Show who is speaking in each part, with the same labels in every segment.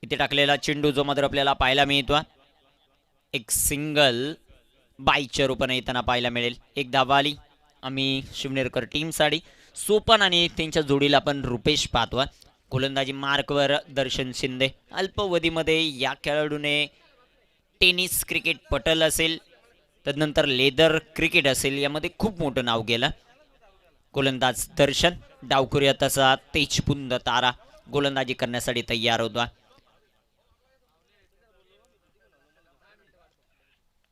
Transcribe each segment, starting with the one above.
Speaker 1: इथे टाकलेला चेंडू जो मात्र आपल्याला पाहायला मिळतो. एक सिंगल बाईच्या रूपाने येताना पाहायला मिळेल. एक धावा आली आम्ही शिवनेरकर टीमसाठी. सोपन आणि त्यांच्या जोडीला आपण रुपेश पाहतो. गोलंदाजी मार्कवर दर्शन शिंदे. अल्पावधीमध्ये या खेळाडूने टेनिस क्रिकेट पटल असेल, तदनंतर लेदर क्रिकेट असेल, यामध्ये खूप मोठं नाव गेलं. गोलंदाज दर्शन, डावखुऱ्या तसा तेजपुंद तारा गोलंदाजी करण्यासाठी तयार होता.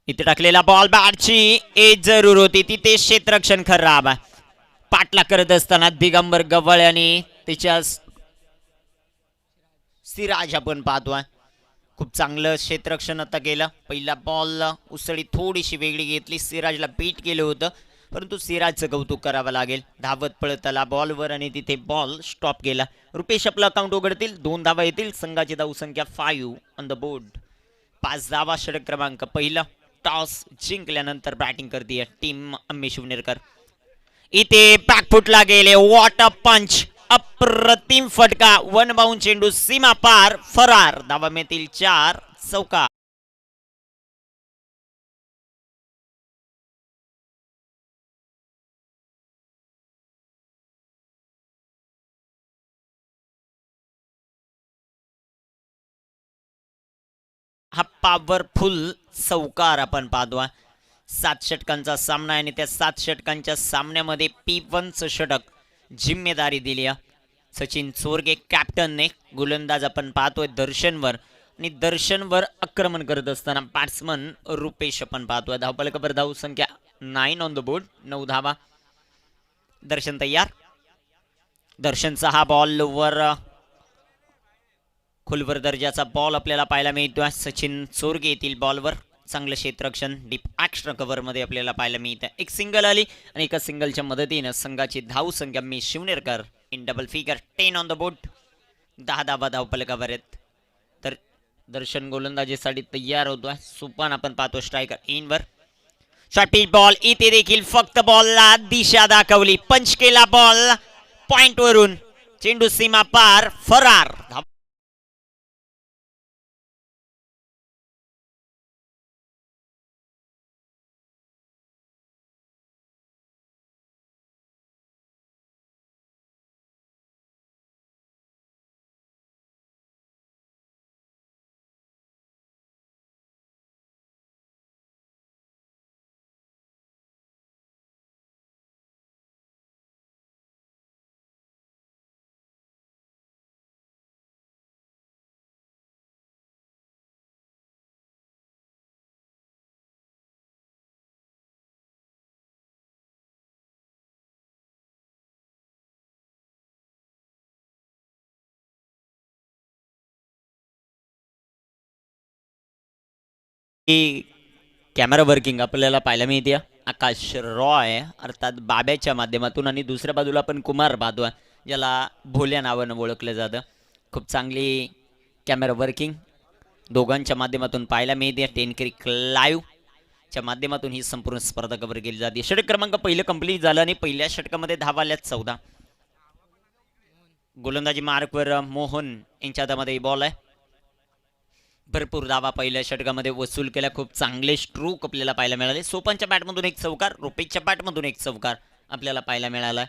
Speaker 1: इथे टाकलेला बॉल बॅटची एज जरूर होती, तिथे क्षेत्ररक्षण खराब. पाटला करत असताना दिगंबर गवळ आणि त्याच्या सिराज आपण पाहतोय. खूप चांगलं क्षेत्ररक्षण आता केलं. पहिला बॉल उसळी थोडीशी वेगळी घेतली, सिराजला बीट केलं होतं, परंतु सिराजचं कौतुक करावं लागेल. धावत पळत आला बॉलवर आणि तिथे बॉल स्टॉप केला. रुपेश आपलं अकाउंट उघडतील, 2 धावा येतील. संघाची धावसंख्या 5 ऑन द बोर्ड. 5 धावा षटक क्रमांक पहिला. टॉस जिंकल्यानंतर बॅटिंग करते टीम अम्मी शिवनेरकर. इथे बॅकफुटला गेले, वॉट अ पंच, अप्रतिम फटका. वन बाउंड चेंडू सीमा पार, फरार. धावा मिळतील 4 चौका. हा पॉवरफुल चौकार आपण पाहतो. 7 षटकांचा सामना आहे आणि त्या 7 षटकांच्या सामन्यामध्ये P1चं षटक जिम्मेदारी दिली सचिन चोरगे कॅप्टनने. गोलंदाज आपण पाहतोय दर्शनवर, आणि दर्शनवर आक्रमण करत असताना बॅट्समन रुपेश आपण पाहतोय. धावफलकावर धाव संख्या 9 ऑन द बोर्ड, 9 धावा. दर्शन तयार. दर्शनचा हा बॉल वर खोलवर दर्जाचा बॉल आपल्याला पाहायला मिळतोय. सचिन चोरगे येथील बॉलवर चांगलं क्षेत्ररक्षण डीप एक्स्ट्रा कव्हरमध्ये आपल्याला पाहायला मिळतं. एक सिंगल आली आणि एका सिंगलच्या मदतीनं संघाची धावसंख्या मी Shivnerkar in double figure 10 on the board. 10 धावा धावफलकावर आहेत. तर दर्शन गोलंदाजीसाठी तयार होतोय. सुपान आपण पाहतो स्ट्रायकर इनवर. शॉर्ट पिच बॉल, इथे देखील फक्त बॉलला दिशा दाखवली, पंच केला बॉल पॉइंट वरून. चेंडू सीमा पार, फरार. कॅमेरा वर्किंग आपल्याला पाहायला मिळते. आकाश रॉय अर्थात बाब्याच्या माध्यमातून, आणि दुसऱ्या बाजूला आपण कुमार बादवा, ज्याला भोल्या नावानं ओळखलं जातं. खूप चांगली कॅमेरा वर्किंग दोघांच्या माध्यमातून पाहायला मिळते. 10 क्रिक लाईव्हच्या माध्यमातून ही संपूर्ण स्पर्धा कव्हर केली जाते. षटक क्रमांक पहिलं कंप्लीट झालं आणि पहिल्या षटकामध्ये धावा आल्या 14. गोलंदाजी मार्कवर मोहन यांच्या हातामध्ये बॉल आहे. भरपूर धावा पहिल्या षटकामध्ये वसूल केला. खूप चांगले स्ट्रोक आपल्याला पाहायला मिळाले. सोपनच्या बॅटमधून एक चौकार, रुपेशच्या बॅटमधून एक चौकार आपल्याला पाहायला मिळाला.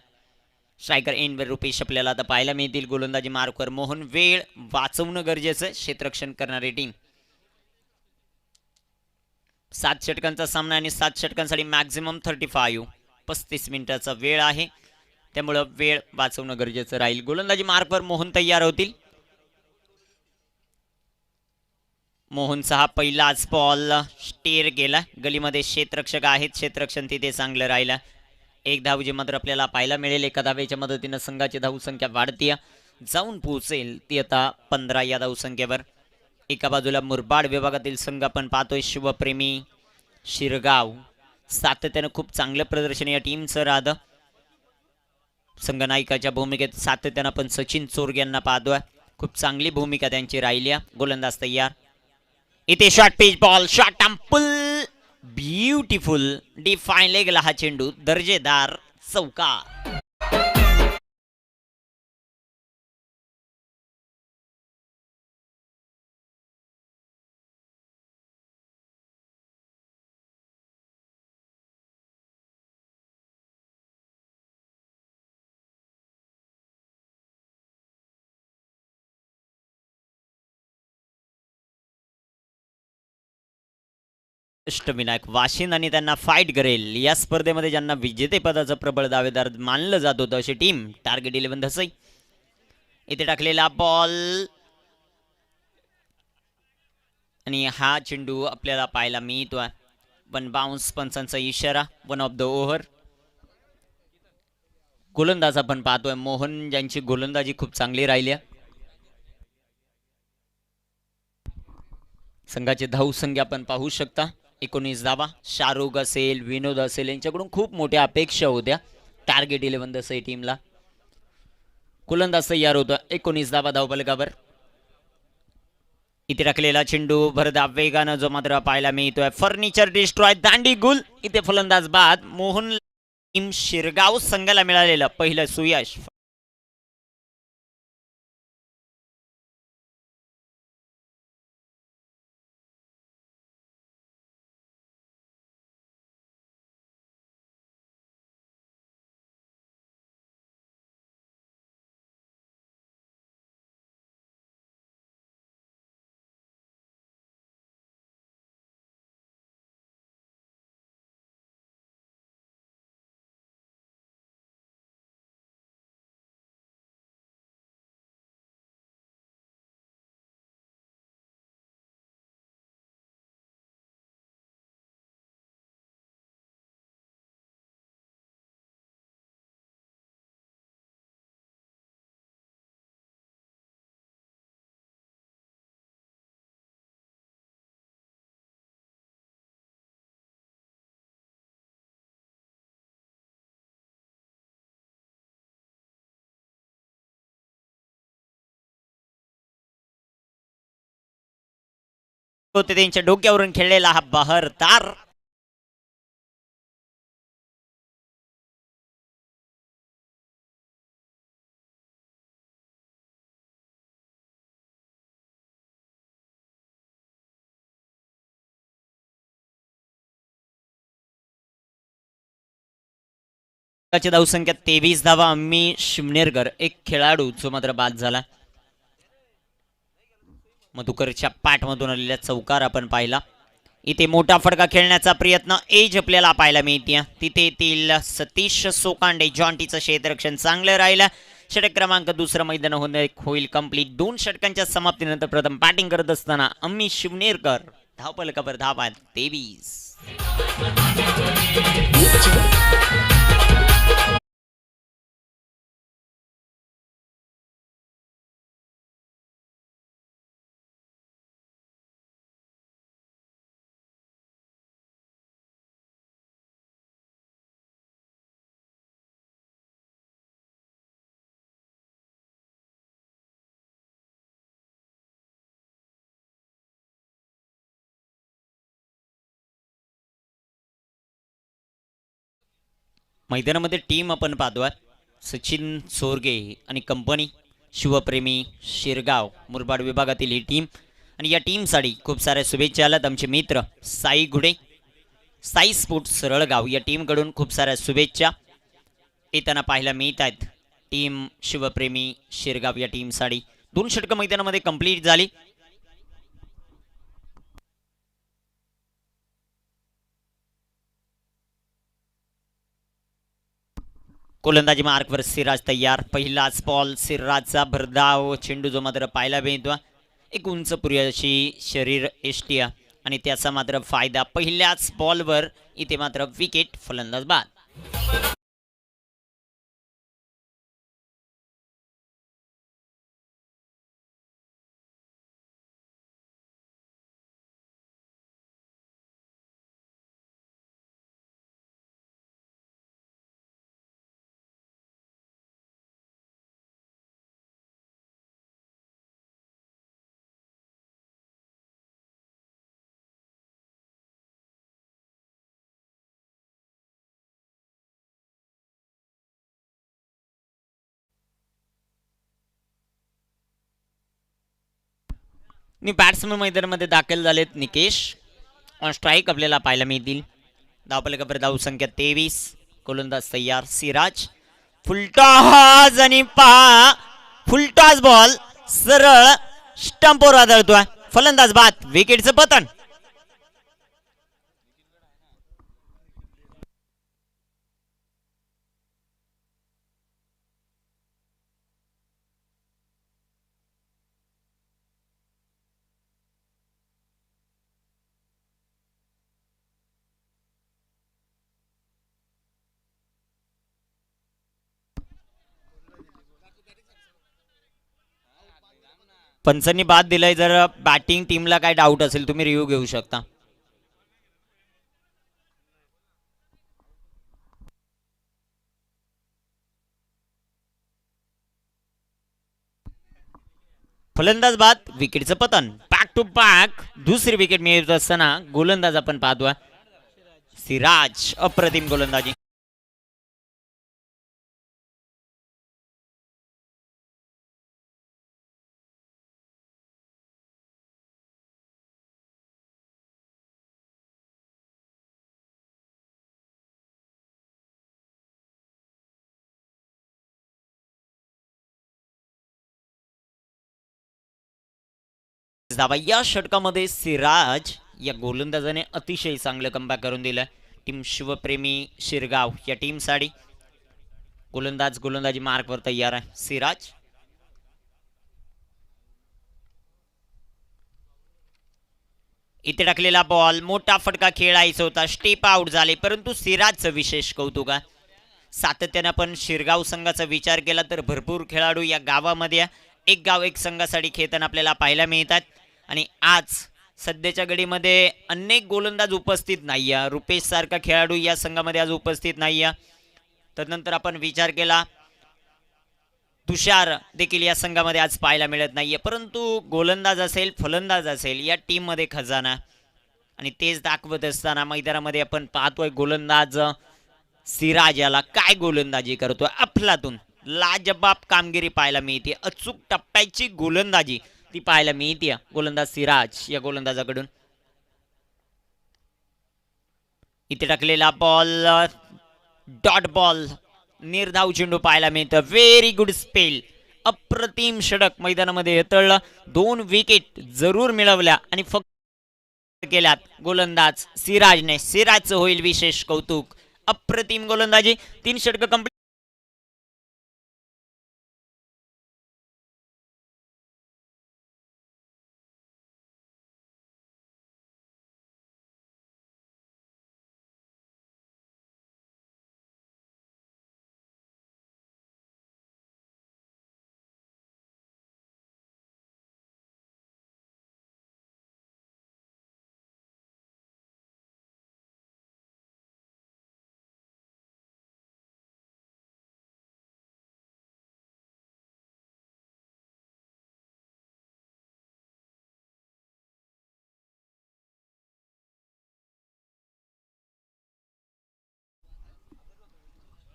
Speaker 1: स्ट्रायकर एंडवर रुपेश आपल्याला आता पाहायला मिळतील. गोलंदाजी मार्कवर मोहन. वेळ वाचवणं गरजेचं, क्षेत्ररक्षण करणारी टीम. 7 षटकांचा सामना आणि 7 षटकांसाठी मॅक्झिमम 35 मिनिटाचा वेळ आहे, त्यामुळं वेळ वाचवणं गरजेचं राहील. गोलंदाजी मार्कवर मोहन तयार होतील. मोहनचा हा पहिलाच बॉल स्टेअर गेला. गलीमध्ये क्षेत्ररक्षक आहेत, क्षेत्ररक्षण तिथे चांगलं राहिलं. एक धाव जे मात्र आपल्याला पाहायला मिळेल. एका धावेच्या मदतीनं संघाची धावसंख्या वाढतीय, जाऊन पोहोचेल ती आता 15 या धावसंख्येवर. एका बाजूला मुरबाड विभागातील संघ आपण पाहतोय शिवप्रेमी शिरगाव. सातत्यानं खूप चांगलं प्रदर्शन या टीमचं राहतं. संघनायकाच्या भूमिकेत सातत्यानं आपण सचिन चोरगे यांना पाहतोय. खूप चांगली भूमिका त्यांची राहिली. गोलंदाज तयार. इथे short pitch ball, short ample, beautiful define लेगला हा चेंडू, दर्जेदार चौकार. अष्टविनायक वाशिंद आणि त्यांना फाईट करेल या स्पर्धेमध्ये ज्यांना विजेतेपदाचं प्रबळ दावेदार मानलं जात होतं अशी टीम टार्गेट 11 धसई. इथे टाकलेला बॉल आणि हा चेंडू आपल्याला पाहायला मिळतोय पण बाउन्स पंचांचा इशारा. One of the over. गोलंदाज आपण पाहतोय मोहन ज्यांची गोलंदाजी खूप चांगली राहिली. संघाचे धावसंख्या आपण पाहू शकता 19 धावा. शाहरुख असेल विनोद असेल यांच्याकडून खूप मोठ्या अपेक्षा होत्या टार्गेट 11 दसई टीमला. गोलंदाज तयार होता 19 धावा धावफलकावर. इथे टाकलेला चेंडू भरधाव वेगानं जो मात्र पाहायला मिळतोय. फर्निचर डिस्ट्रॉय दांडी गुल. इथे फलंदाज बाद. मोहन टीम शिरगाव संघाला मिळालेलं पहिलं सुयश. होते त्यांच्या डोक्यावरून खेळलेला हा बहरदार धावसंख्या 23 धावा. अम्मी शिमनेरकर एक खेळाडू जो मात्र बाद झाला. मधुकरच्या पाठमधून आलेला चौकार आपण पाहिला. इथे मोठा फटका खेळण्याचा प्रयत्न एज आपल्याला पाहायला मिळते. तिथे येथील सतीश सोकांडे जॉन्टीचं क्षेत्ररक्षण चांगलं राहिलं. षटक क्रमांक दुसरं मैदान होईल कंप्लीट. 2 षटकांच्या समाप्तीनंतर प्रथम बॅटिंग करत असताना अम्मी शिवनेरकर धावफलकावर धावा 23. मैदानामध्ये टीम आपण पाहतोय सचिन सोरगे आणि कंपनी शिवप्रेमी शिरगाव मुरबाड विभागातील ही टीम. आणि या टीमसाठी खूप साऱ्या शुभेच्छा आल्यात. आमचे मित्र साई घुडे साई स्पोर्ट सरळगाव या टीमकडून खूप साऱ्या शुभेच्छा येताना पाहायला मिळत आहेत. टीम शिवप्रेमी शिरगाव या टीमसाठी 2 षटकं मैदानामध्ये कंप्लीट झाली. गोलंदाजी मार्कवर सिराज तयार. पहिलाच बॉल सिराजचा भरधाव चेंडू जो मात्र पाहायला मिळतो. एक उंच पुरेशी शरीर एष्टिया आणि त्याचा मात्र फायदा. पहिल्याच बॉलवर इथे मात्र विकेट. फलंदाज बाद. बॅट्समन मैदानामध्ये दाखल झालेत. निकेश ऑन स्ट्राईक आपल्याला पाहायला मिळतील. धावफलकावर धावसंख्या 23. गोलंदाज तयार सिराज. फुलटॉस आणि पहा फुलटॉस बॉल सरळ स्टंपवर आदळतोय. फलंदाज बाद. विकेटचं पतन. पंचांनी बाद दिलाय. जर बॅटिंग टीमला काय डाऊट असेल तुम्ही रिव्ह्यू घेऊ शकता. फलंदाज बाद, विकेटचं पतन. बॅक टू बॅक दुसरी विकेट मिळत असताना गोलंदाज आपण पाहतोय सिराज. अप्रतिम गोलंदाजी. धावा या षटकामध्ये सिराज या गोलंदाजाने अतिशय चांगलं कमबॅक करून दिलं. टीम शिवप्रेमी शिरगाव या टीमसाठी गोलंदाज गोलंदाजी मार्कवर तयार आहे. सिराज इथे टाकलेला बॉल मोठा फटका खेळायचा होता. स्टेप आउट झाले, परंतु सिराजचं विशेष कौतुक आहे. सातत्याने आपण शिरगाव संघाचा विचार केला तर भरपूर खेळाडू या गावामध्ये एक गाव एक संघासाठी खेळताना आपल्याला पाहायला मिळतात. आणि आज सध्याच्या घडीमध्ये अनेक गोलंदाज उपस्थित नाही आहे. रुपेश सारखा खेळाडू या संघामध्ये आज उपस्थित नाही आहे. तदनंतर आपण विचार केला तुषार देखील या संघामध्ये आज पाहायला मिळत नाहीये. परंतु गोलंदाज असेल फलंदाज असेल या टीम मध्ये खजाना. आणि तेच दाखवत असताना मैदानामध्ये आपण पाहतोय गोलंदाज सिराज याला काय गोलंदाजी करतोय. अफलातून लाजबाब कामगिरी पाहायला मिळते. अचूक टप्प्याची गोलंदाजी ती पाहायला मिळते गोलंदाज सिराज या गोलंदाजाकडून. इथे टाकलेला बॉल डॉट बॉल निर्धाव चेंडू पाहायला मिळतं. Very good spell. अप्रतिम षटक मैदानामध्ये येतळलं. 2 विकेट जरूर मिळवल्या आणि फक्त केल्यात गोलंदाज सिराजने. सिराजचं होईल विशेष कौतुक. अप्रतिम गोलंदाजी. 3 षटक कंप्लीट.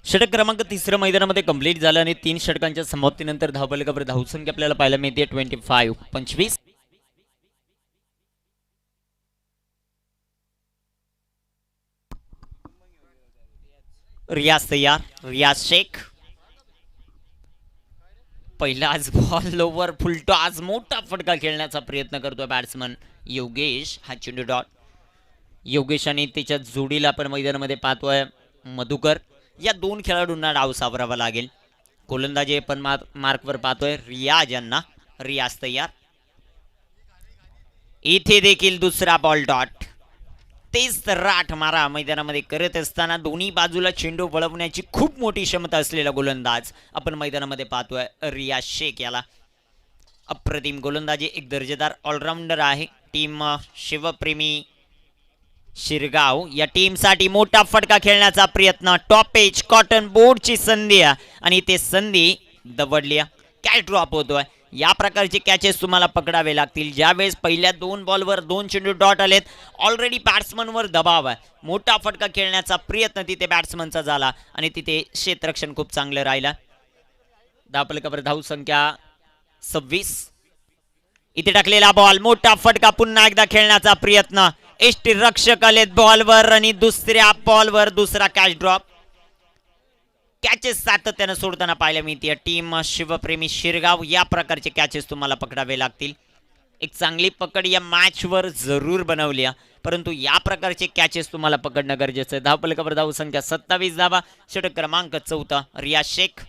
Speaker 1: षटक क्रमांक 3 मैदानामध्ये कंप्लीट झालं आणि 3 षटकांच्या समाप्तीनंतर धावफलकावर धावसंख्या आपल्याला पाहायला मिळते 25. रियाज तयार. रियाज शेख पहिलाच बॉल लोवर फुलटो. आज मोठा फटका खेळण्याचा प्रयत्न करतोय बॅट्समन योगेश. हा चेंडू डॉट. योगेश आणि त्याच्या जोडीला आपण मैदानामध्ये पाहतोय मधुकर. या 2 खेळाडूंना डाव सावरावा लागेल. गोलंदाजी आपण मार्कवर पाहतोय रियाज यांना. रियाज तयार. इथे देखील दुसरा बॉल डॉट. तेच तर राठ मारा मैदानामध्ये करत असताना दोन्ही बाजूला चेंडू वळवण्याची खूप मोठी क्षमता असलेला गोलंदाज आपण मैदानामध्ये पाहतोय रियाज शेख याला. अप्रतिम गोलंदाजी. एक दर्जेदार ऑलराऊंडर आहे. टीम शिवप्रेमी शिरगाव या टीमसाठी मोठा फटका खेळण्याचा प्रयत्न. टॉप एज कॉटन बोर्डची संधी आणि ते संधी दवडली. कॅच ड्रॉप होतोय. या प्रकारचे कॅचेस तुम्हाला पकडावे लागतील. ज्यावेळेस पहिल्या 2 बॉलवर 2 चेंडू डॉट आलेत. ऑलरेडी बॅट्समनवर दबाव आहे. मोठा फटका खेळण्याचा प्रयत्न तिथे बॅट्समनचा झाला आणि तिथे क्षेत्ररक्षण खूप चांगलं राहिलं. धावफलकावर धावसंख्या 26. इथे टाकलेला बॉल मोठा फटका. पुन्हा एकदा खेळण्याचा प्रयत्न. एष्टी रक्षक आलेत बॉलवर आणि दुसऱ्या बॉलवर दुसरा कॅच ड्रॉप. कॅचेस सातत्यानं सोडताना पाहायला मिळते टीम शिवप्रेमी शिरगाव. या प्रकारचे कॅचेस तुम्हाला पकडावे लागतील. एक चांगली पकड या मॅचवर जरूर बनवली, परंतु या प्रकारचे कॅचेस तुम्हाला पकडणं गरजेचं आहे. धावफलकावर धावसंख्या 27 धावा. षटक क्रमांक 4 रियाज शेख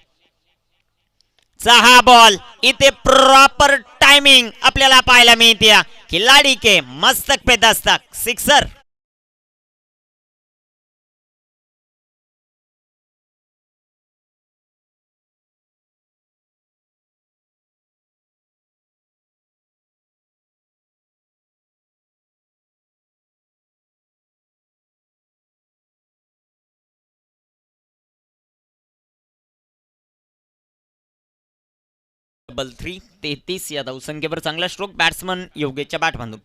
Speaker 1: चा हा बॉल. इथे प्रॉपर टायमिंग आपल्याला पाहायला मिळते. खिलाडी के मस्तक पे दस्तक. सिक्सर. डबल 3 33 या धावसंख्येवर चांगला स्ट्रोक बॅट्समन योगेशच्या बॅट बांधून.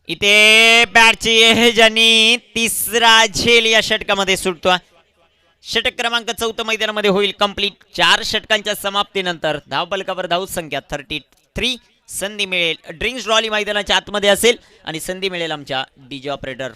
Speaker 1: इथे बॅटची एज आणि तिसरा झेल या षटकामध्ये सुटतो. षटक क्रमांक 4 मैदानामध्ये होईल कंप्लीट. 4 षटकांच्या समाप्तीनंतर धावफलकावर धावसंख्या 33. संधी मिळेल ड्रिंक्स ड्रॉली मैदानाच्या आतमध्ये असेल आणि संधी मिळेल आमच्या डीजे ऑपरेटर.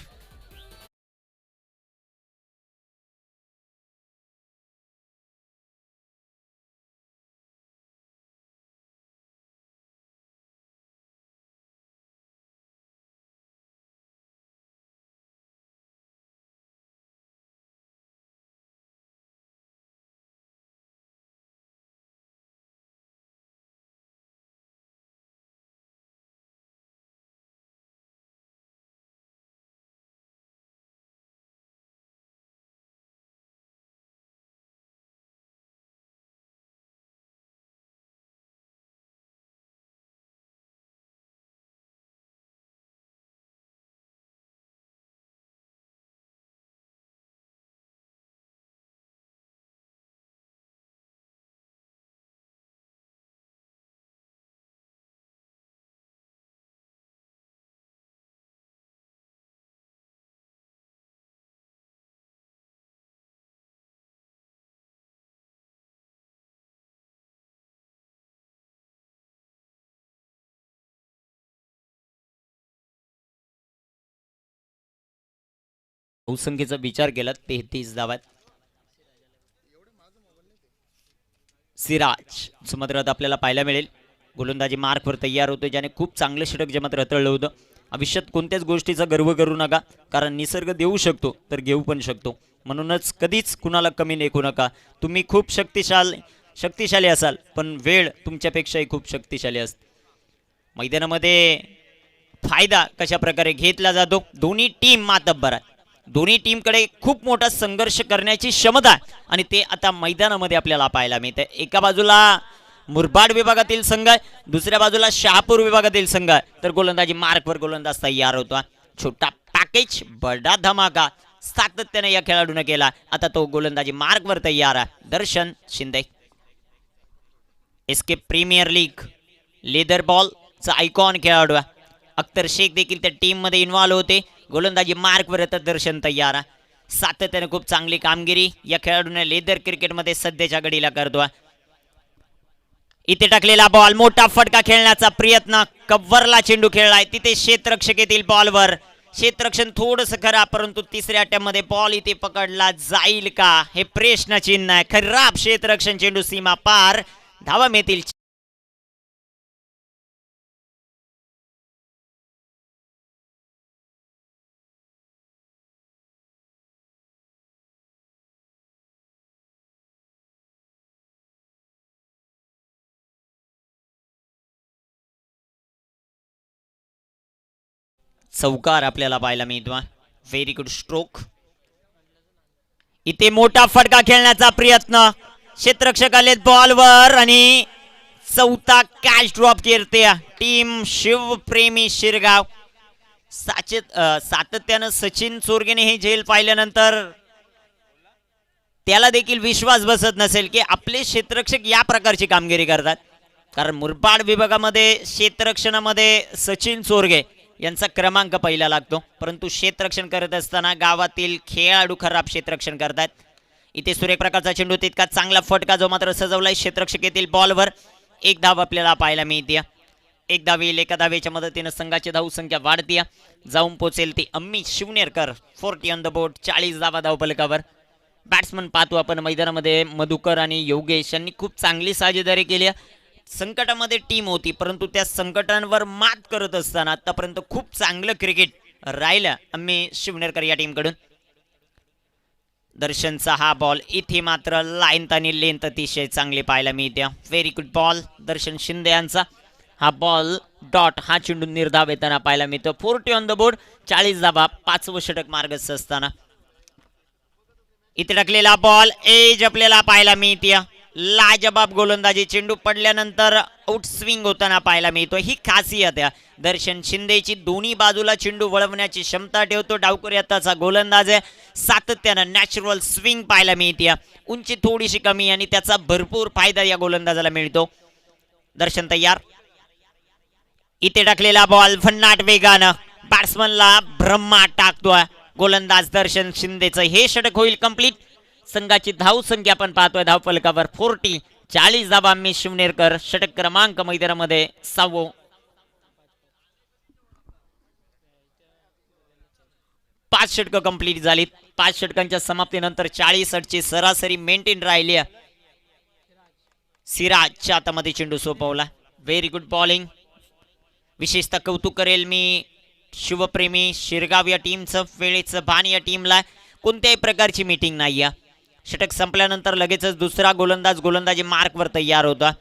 Speaker 1: धावसंख्येचा विचार केला 33 धावात. सिराज मात्र आपल्याला पाहायला मिळेल गोलंदाजी मार्कवर तयार होतो, ज्याने खूप चांगलं षटक जे मात्र हाताळलं होतं. आयुष्यात कोणत्याच गोष्टीचा गर्व करू नका, कारण निसर्ग देऊ शकतो तर घेऊ पण शकतो. म्हणूनच कधीच कुणाला कमी लेखू नका. तुम्ही खूप शक्तिशाली असाल, पण वेळ तुमच्यापेक्षाही खूप शक्तिशाली असते. मैदानामध्ये फायदा कशा प्रकारे घेतला जातो, दोन्ही टीम मातब्बर आहे. दोन्ही टीमकडे खूप मोठा संघर्ष करण्याची क्षमता आणि ते आता मैदानामध्ये आपल्याला पाहायला मिळते. एका बाजूला मुरबाड विभागातील संघ आहे, दुसऱ्या बाजूला शहापूर विभागातील संघ आहे. तर गोलंदाजी मार्कवर गोलंदाज तयार होतो. छोटा पॅकेज बडा धमाका सातत्याने या खेळाडूने केला. आता तो गोलंदाजी मार्कवर तयार आहे. Darshan Shinde SK premier league leather बॉलचा आयकॉन खेळाडू आहे. अख्तर शेख देखील त्या टीम मध्ये इन्व्हॉल्व होते. गोलंदाजी मार्कवर येतात. दर्शन तयार आहे. सातत्याने खूप चांगली कामगिरी या खेळाडूने लेदर क्रिकेटमध्ये सध्याच्या घडीला करतो. इथे टाकलेला बॉल मोठा फटका खेळण्याचा प्रयत्न, कव्हरला चेंडू खेळलाय. तिथे क्षेत्ररक्षक येतील बॉलवर. क्षेत्ररक्षण थोडंसं खरा, परंतु तिसऱ्या अटॅम्पमध्ये बॉल इथे पकडला जाईल का हे प्रश्न चिन्ह आहे. खराब क्षेत्ररक्षण, चेंडू सीमा पार, धावा मिळतील. चौकार आपल्याला पाहायला मिळतो. Very good stroke. इथे मोठा फटका खेळण्याचा प्रयत्न, क्षेत्ररक्षक आलेत बॉलवर आणि चौथा कॅच ड्रॉप करते टीम शिवप्रेमी शिरगाव. सातत्यानं सचिन चोरगेने हे झेल पाहिल्यानंतर त्याला देखील विश्वास बसत नसेल की आपले क्षेत्ररक्षक या प्रकारची कामगिरी करतात. कारण मुरबाड विभागामध्ये क्षेत्ररक्षणामध्ये सचिन चोरगे यांचा क्रमांक पहिला लागतो, परंतु क्षेत्ररक्षण करत असताना गावातील खेळाडू खराब क्षेत्ररक्षण करतात. इथे सूर्य प्रकारचा चेंडू, तितका चांगला फटका जो मात्र सजवलाय. क्षेत्ररक्षक येतील बॉलवर. एक धाव आपल्याला पाहायला मिळते. एक धाव येईल. एका धावेच्या मदतीने संघाची धावसंख्या वाढते. जाऊन पोचेल ती अम्मी शिवनेरकर. 40 ऑन द बोर्ड. 40 धावा धावफलकावर. बॅट्समन पाहतो आपण मैदानामध्ये मधुकर आणि योगेश यांनी खूप चांगली साजेदारी केली. संकटामध्ये टीम होती, परंतु त्या संकटांवर मात करत असताना आतापर्यंत खूप चांगलं क्रिकेट राहिलं अम्मी शिवनेरकर या टीमकडून. दर्शनचा हा बॉल इथे मात्र लाईन आणि लेंथ अतिशय चांगली पाहायला मिळते. व्हेरी गुड बॉल दर्शन शिंदे यांचा. हा बॉल डॉट, हा चेंडू निर्धाव येताना पाहायला मिळतो. 40 ऑन द बोर्ड. 40 धावा. 5वं षटक मार्गस्थ असताना इथे टाकलेला बॉल एज आपल्याला पाहायला मिळते. लाजबाब गोलंदाजी. चेंडू पडल्यानंतर आउट स्विंग होताना पाहायला मिळतो. ही खासियत आहे दर्शन शिंदेची. दोन्ही बाजूला चेंडू वळवण्याची क्षमता ठेवतो. डावकरी आताचा गोलंदाज आहे. सातत्यानं नॅचरल स्विंग पाहायला मिळते. उंची थोडीशी कमी आणि त्याचा भरपूर फायदा या गोलंदाजाला मिळतो. दर्शन तयार. इथे टाकलेला बॉल फन्नाट वेगानं बॅट्समनला ब्रह्मा टाकतोय गोलंदाज दर्शन शिंदेचं. हे षटक होईल कंप्लीट. संघाची धाव संख्या आपण पाहतोय धावफलकावर 40. 40 धावा मिस शिवनेरकर. षटक क्रमांक मैदानामध्ये 6. 5 षटकं कंप्लीट झालीत. 5 षटकांच्या समाप्तीनंतर 40 षटची सरासरी मेंटेन राहिली. सिराजच्या हातामध्ये चेंडू सोपवला. Very good bowling. विशेषतः कौतुक करेल मी शिवप्रेमी शिरगाव या टीमचं. वेळेचं भान या टीमला. कोणत्याही प्रकारची मीटिंग नाही आहे. षटक संपल्यानंतर लगेचच दुसरा गोलंदाज गोलंदाजी मार्कवर तयार होता.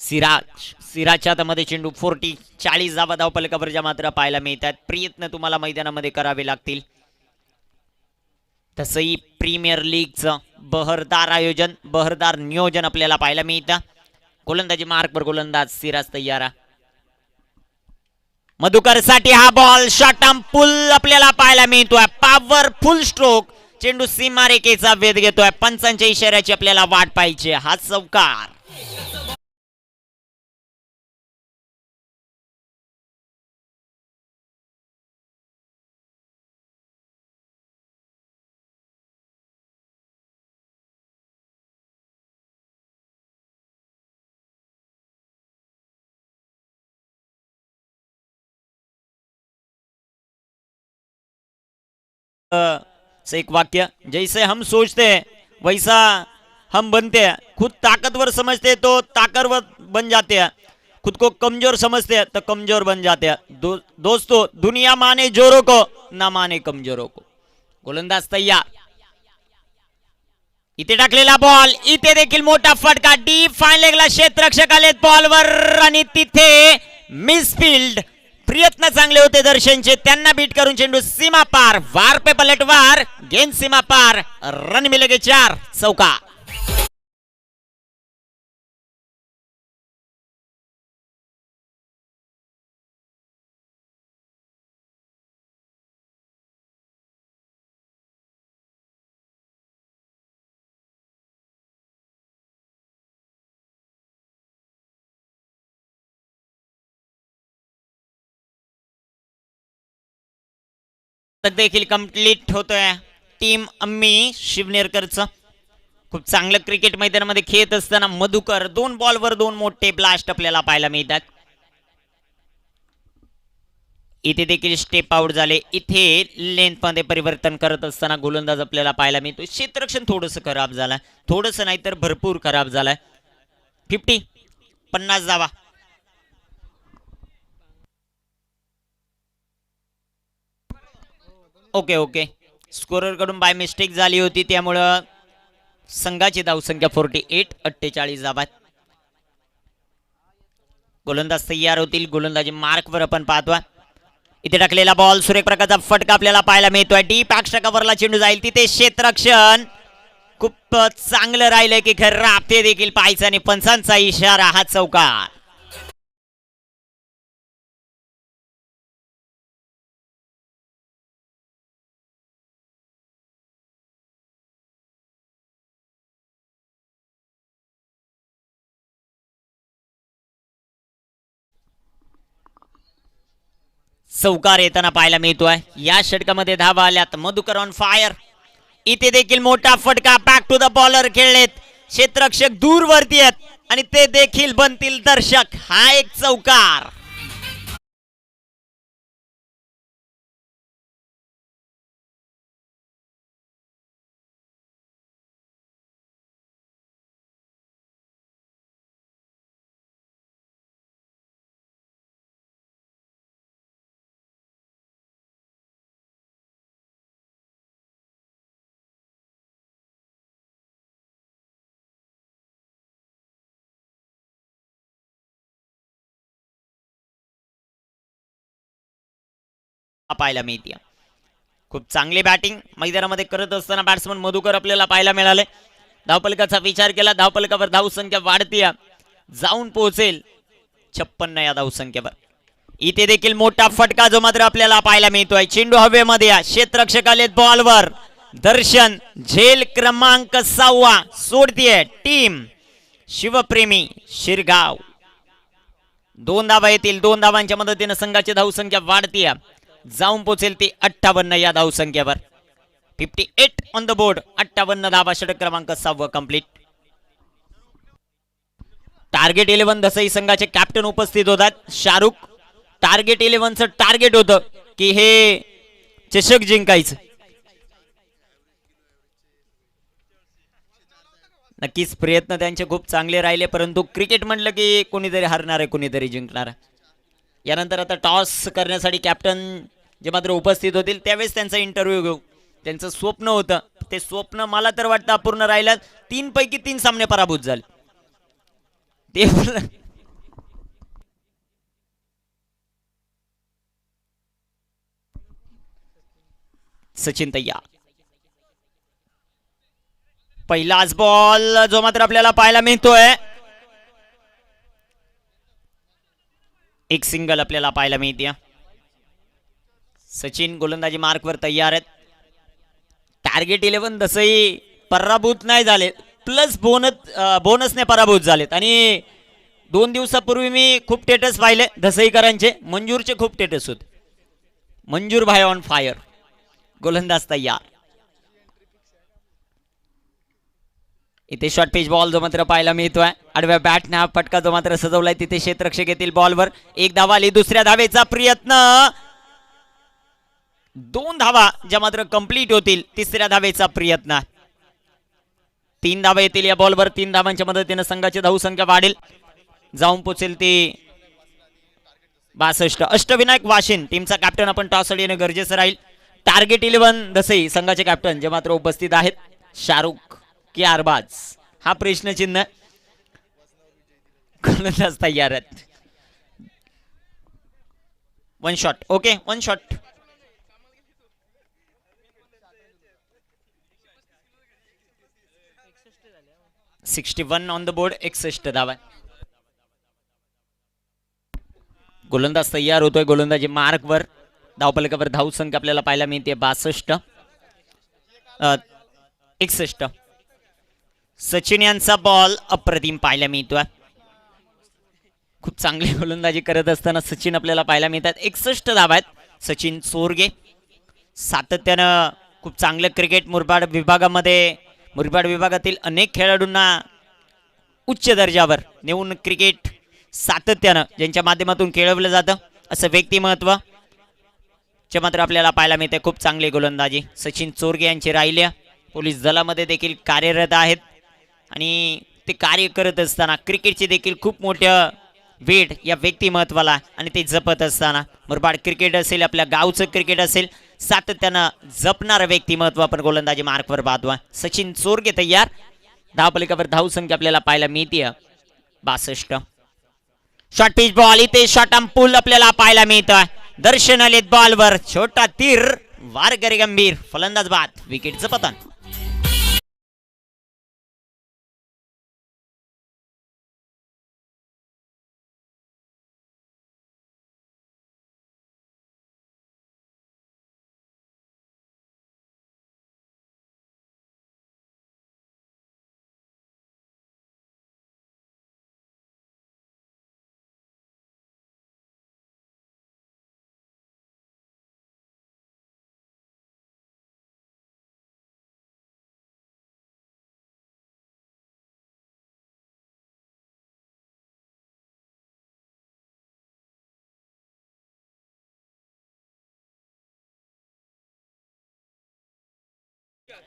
Speaker 1: सिराजच्या हातामध्ये चेंडू 40. 40 धावा धावफलकावरच्या मात्र पाहायला मिळतात. प्रयत्न तुम्हाला मैदानामध्ये करावे लागतील. तसंही प्रीमियर लीगचं बहरदार आयोजन बहरदार नियोजन आपल्याला पाहायला मिळतं. गोलंदाजी मार्कवर गोलंदाज सिराज तयार. मधुकर साठी हा बॉल शॉर्ट आर्म पुल आपल्याला पाहायला मिळतोय. Powerful stroke. चेंडू सीमारेखेचा वेध घेतोय. पंचांच्या इशाऱ्याची आपल्याला वाट पाहिजे. हा चौकार. एक वाक्य, जैसे हम सोचते हैं वैसा हम बनते हैं. खुद ताकतवर समझते तो ताकतवर बन जाते हैं. खुद को कमजोर समझते हैं तो कमजोर बन जाते हैं. दोस्तों दुनिया माने जोरों को ना माने कमजोरों को. गोलंदाज तयार. इथे टाकलेला बॉल. इथे देखील मोठा फटका. डीप फाईन लेगला क्षेत्ररक्षक आलेत बॉलवर आणि तिथे मिसफील्ड. प्रयत्न चांगले होते दर्शनचे. त्यांना बीट करून चेंडू सीमा पार. वार पे पलटवार. गेंद सीमा पार. रन मिलेगे 4. चौका. देखील कंप्लीट होतोय टीम अम्मी शिवनेरकरचं. खूप चांगलं क्रिकेट मैदानामध्ये खेळत असताना मधुकर 2 बॉलवर 2 मोठे ब्लास्ट आपल्याला पाहायला मिळतात. इथे देखील स्टेप आउट झाले. इथे लेंथ मध्ये परिवर्तन करत असताना गोलंदाज आपल्याला पाहायला मिळतो. क्षेत्ररक्षण थोडंसं खराब झालं. थोडंसं नाही तर भरपूर खराब झालाय. 50. 50 धावा. ओके स्कोरर कडून बाय मिस्टेक झाली होती त्यामुळं संघाची धावसंख्या 48. 48 धावा. गोलंदाज तयार होतील. गोलंदाजी मार्कवर आपण पाहतोय. इथे टाकलेला बॉल सुरेख प्रकारचा फटका आपल्याला पाहायला मिळतोय. डीप अक्षकावरला चेंडू जाईल. तिथे क्षेत्ररक्षण खूप चांगलं राहिलंय की खरं ते देखील पाहायचं आणि पंचांचा इशारा. हा चौकार. चौकार येताना पाहायला मिळतोय. या षटकामध्ये धावा आल्यात. Madhukar on fire. इथे देखील मोठा फटका. बॅक टू द बॉलर खेळलेत. क्षेत्ररक्षक दूर वरती आहेत आणि ते देखील बनतील दर्शक. हा एक चौकार. पाहायला मिळते. खूप चांगली बॅटिंग मैदानामध्ये करत असताना बॅट्समन मधुकर आपल्याला पाहायला मिळाले. धावफलकाचा विचार केला, धावफलकावर धावसंख्या वाढतीय, जाऊन पोहोचेल 56 या धावसंख्येवर. इथे देखील मोठा फटका जो मात्र आपल्याला पाहायला मिळतोय. चेंडू हवेमध्ये या, क्षेत्ररक्षक आलेत बॉलवर. दर्शन झेल क्रमांक 6 सोडतीये टीम शिवप्रेमी शिरगाव. 2 धावा येतील, 2 धावांच्या मदतीने संघाची धावसंख्या वाढतीय, जाऊन पोहोचेल ती 58 या धावसंख्येवर. 58 ऑन द बोर्ड. 58 धावा, षटक क्रमांक 6 कंप्लीट. टार्गेट 11 दसई संघाचे कॅप्टन उपस्थित होतात. शाहरुख. टार्गेट 11चं टार्गेट होतं की हे चषक जिंकायचं. नक्कीच प्रयत्न त्यांचे खूप चांगले राहिले, परंतु क्रिकेट म्हटलं की कोणीतरी हरणार आहे, कोणीतरी जिंकणार आहे. यानंतर आता टॉस करण्यासाठी कॅप्टन जे मात्र उपस्थित होतील त्यावेळेस त्यांचा इंटरव्ह्यू घेऊ. त्यांचं स्वप्न होतं, ते स्वप्न मला तर वाटतं अपूर्ण राहिलं. 3 पैकी 3 सामने पराभूत झाले. ते सचिन तय्या. पहिलाच बॉल जो मात्र आपल्याला पाहायला मिळतोय, एक सिंगल आपल्याला पाहायला मिळते. सचिन गोलंदाजी मार्कवर तयार आहेत. टार्गेट 11 दसई पराभूत नाही झाले, प्लस बोनसने पराभूत झालेत. आणि 2 दिवसापूर्वी मी खूप स्टेटस पाहिले दसईकरांचे, मंजूरचे खूप स्टेटस होते. मंजूर भाई ऑन फायर. गोलंदाज तयार. इथे शॉर्ट पिच बॉल जो मात्र पाहायला मिळतोय. आडव्या बॅटने हा फटका जो मात्र सजवलाय तिथे क्षेत्ररक्षक येतील बॉलवर. 1 धावा आली, दुसऱ्या धावेचा प्रयत्न. 2 धावा ज्या मात्र कंप्लीट होतील, तिसऱ्या धावेचा प्रयत्न. 3 धावा येतील या बॉलवर. 3 धावांच्या मदतीने संघाची धावसंख्या वाढेल, जाऊन पोचेल ती 62. अष्टविनायक वाशिन टीमचा कॅप्टन आपण टॉस येणं गरजेचं राहील. टार्गेट 11 दसई संघाचे कॅप्टन जे मात्र उपस्थित आहेत. शाहरुख की अरबाज हा प्रश्नचिन्ह. गोलंदाज तयार आहेत. 1 shot. Okay, 1 shot. 61 on the board. 61 धावा. गोलंदाज तयार होतोय गोलंदाजी मार्कवर. धावफलकावर धावसंख्या आपल्याला पाहायला मिळते 62. 61. सचिन यांचा बॉल अप्रतिम पाहायला मिळतोय. खूप चांगली गोलंदाजी करत असताना सचिन आपल्याला पाहायला मिळतात. 61 धावा आहेत. सचिन चोरगे सातत्यानं खूप चांगलं क्रिकेट मुरबाड विभागातील अनेक खेळाडूंना उच्च दर्जावर नेऊन क्रिकेट सातत्यानं ज्यांच्या माध्यमातून खेळवलं जातं असं व्यक्तिमत्व जे मात्र आपल्याला पाहायला मिळते. खूप चांगली गोलंदाजी सचिन चोरगे यांची राहिली. पोलीस दलामध्ये देखील कार्यरत आहेत आणि ते कार्य करत असताना क्रिकेटची देखील खूप मोठं वेळ या व्यक्तिमत्वाला आणि ते जपत असताना मुरबाड क्रिकेट असेल, आपल्या गावचं क्रिकेट असेल, सातत्यानं जपणारं व्यक्तिमत्व आपण गोलंदाजी मार्कवर पाहतो. सचिन चोरगे तयार. धावफलकावर धावसंख्या आपल्याला पाहायला मिळते 62. Short pitch ball. इथे शॉर्ट आर्म पुल आपल्याला पाहायला मिळतं. दर्शन आलेत बॉलवर. छोटा तीर, वारकरी गंभीर, फलंदाज बाद, विकेटचं पतन.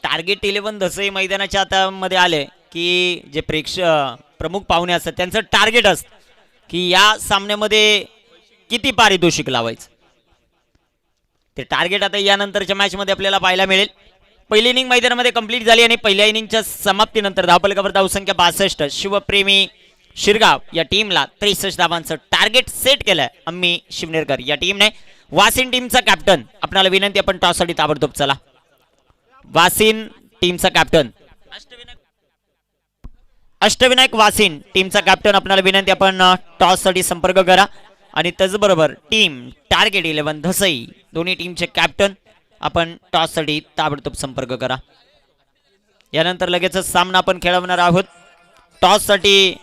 Speaker 1: टार्गेट 11 दसई मैदानाच्या आता मध्ये आले की जे प्रमुख पाहुणे असतात त्यांचं टार्गेट असतं की या सामन्यामध्ये किती पारितोषिक लावायचं. ते टार्गेट आता यानंतरच्या मॅच मध्ये आपल्याला पाहायला मिळेल. पहिली इनिंग मैदानामध्ये कंप्लीट झाली आणि पहिल्या इनिंगच्या समाप्तीनंतर धावफलकावर धावसंख्या 62. शिवप्रेमी शिरगाव या टीमला 63 धावांचं टार्गेट सेट केलंय अम्मी शिवनेरकर या टीमने. वासिन टीमचा कॅप्टन आपल्याला विनंती, आपण टॉससाठी ताबडतोब चला. वासिन टीमचा कॅप्टन अष्टविनायक वासिन टीमचा कॅप्टन आपल्याला विनंती, आपण टॉस साठी संपर्क करा. आणि त्याचबरोबर टीम टार्गेट 11 धसई दोन्ही टीमचे कॅप्टन आपण टॉस साठी ताबडतोब संपर्क करा. यानंतर लगेचच सामना आपण खेळवणार आहोत. टॉस साठी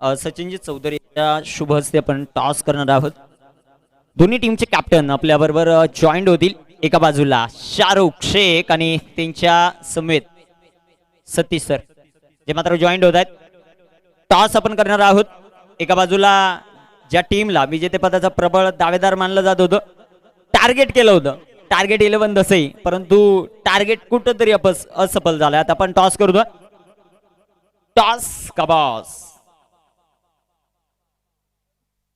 Speaker 1: सचिनजी चौधरी या शुभ हस्ते आपण टॉस करणार आहोत. दोन्ही टीमचे कॅप्टन आपल्या बरोबर जॉईंट होतील. एका बाजूला शाहरुख शेख आणि त्यांच्या समेत सतीश सर जे मात्र जॉईंट होत आहेत. टॉस आपण करणार आहोत. एका बाजूला ज्या टीमला विजेतेपदाचा प्रबळ दावेदार मानलं जात होतं, टार्गेट केलं होतं, टार्गेट 11 दसई, परंतु टार्गेट कुठंतरी असफल झालं. आता आपण टॉस करतो. टॉस का बॉस,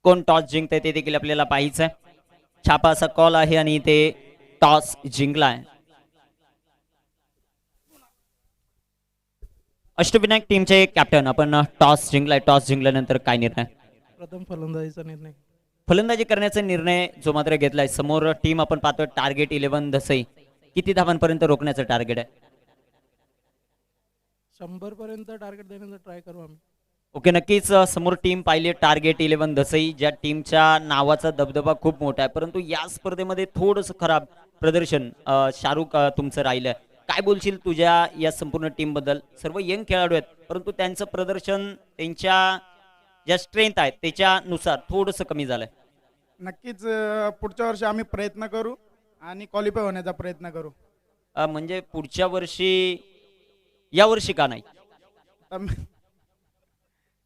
Speaker 1: कोण टॉस जिंकते ते देखील आपल्याला पाहायचं आहे. छापा असा कॉल आहे आणि ते टॉस जिंकलाय. अष्टविनायक टीमचे कॅप्टन आपण टॉस जिंकलाय. टॉस जिंकल्यानंतर काय निर्णय?
Speaker 2: प्रथम फलंदाजीचा निर्णय.
Speaker 1: फलंदाजी करण्याचा निर्णय जो मात्र घेतलाय. समोर टीम आपण पाहतो टार्गेट 11 धसई. किती धावांपर्यंत रोखण्याचं टार्गेट आहे?
Speaker 2: 100 पर्यंत टार्गेट देण्याचा ट्राय करू आम्ही.
Speaker 1: ओके, नक्कीच. समोर टीम पाहिली टार्गेट 11 धसई, ज्या टीमच्या नावाचा दबदबा खूप मोठा आहे, परंतु या स्पर्धेमध्ये थोडंसं खराब प्रदर्शन शाहरुख तुमचं राहिलं. काय बोलशील तुझ्या या संपूर्ण टीम बद्दल? सर्व यंग खेळाडू आहेत, परंतु त्यांचं प्रदर्शन त्यांच्या ज्या स्ट्रेंथ आहेत त्याच्यानुसार थोडंसं कमी झालंय.
Speaker 3: नक्कीच पुढच्या वर्षी आम्ही प्रयत्न करू आणि क्वालिफाय होण्याचा प्रयत्न करू.
Speaker 1: म्हणजे पुढच्या वर्षी, या वर्षी का नाही?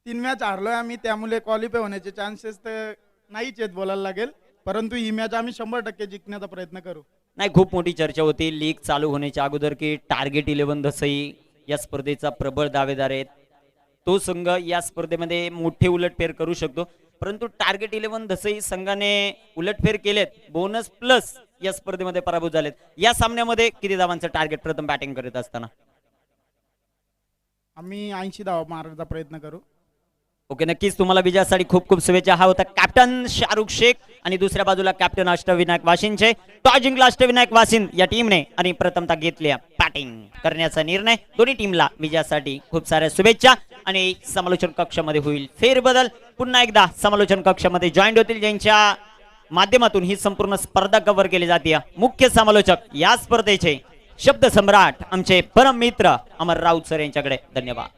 Speaker 3: 3 मॅच हारलोय आम्ही, त्यामुळे क्वालिफाय होण्याचे चान्सेस तर नाहीच आहेत बोलायला लागेल, परंतु ही मॅच आम्ही 100% जिंकण्याचा प्रयत्न करू.
Speaker 1: नाही, खूप मोठी चर्चा होती लीग चालू होण्याच्या अगोदर की टार्गेट 11 धसई या स्पर्धेचा प्रबळ दावेदार आहेत. तो संघ या स्पर्धेमध्ये मोठे उलटफेर करू शकतो, परंतु टार्गेट 11 धसई संघाने उलटफेर केलेत, बोनस प्लस या स्पर्धेमध्ये पराभूत झालेत. या सामन्यामध्ये किती धावांचं टार्गेट प्रथम बॅटिंग करत असताना?
Speaker 3: आम्ही 80 धावा मारण्याचा प्रयत्न करू.
Speaker 1: ओके, नक्कीच. तुम्हाला विजयासाठी खूप खूप शुभेच्छा. हा होता कॅप्टन शाहरुख शेख आणि दुसऱ्या बाजूला कॅप्टन अष्टविनायक वासिनचे. टॉस जिंकला अष्टविनायक वासिन या टीमने आणि प्रथमतः घेतल्या बॅटिंग करण्याचा निर्णय. दोन्ही टीमला विजयासाठी खूप साऱ्या शुभेच्छा. आणि समालोचन कक्षामध्ये होईल फेरबदल. पुन्हा एकदा समालोचन कक्षामध्ये जॉईंट होतील ज्यांच्या माध्यमातून ही संपूर्ण स्पर्धा कव्हर केली जाते. मुख्य समालोचक या स्पर्धेचे शब्द सम्राट आमचे परम मित्र अमर राऊत सर यांच्याकडे. धन्यवाद.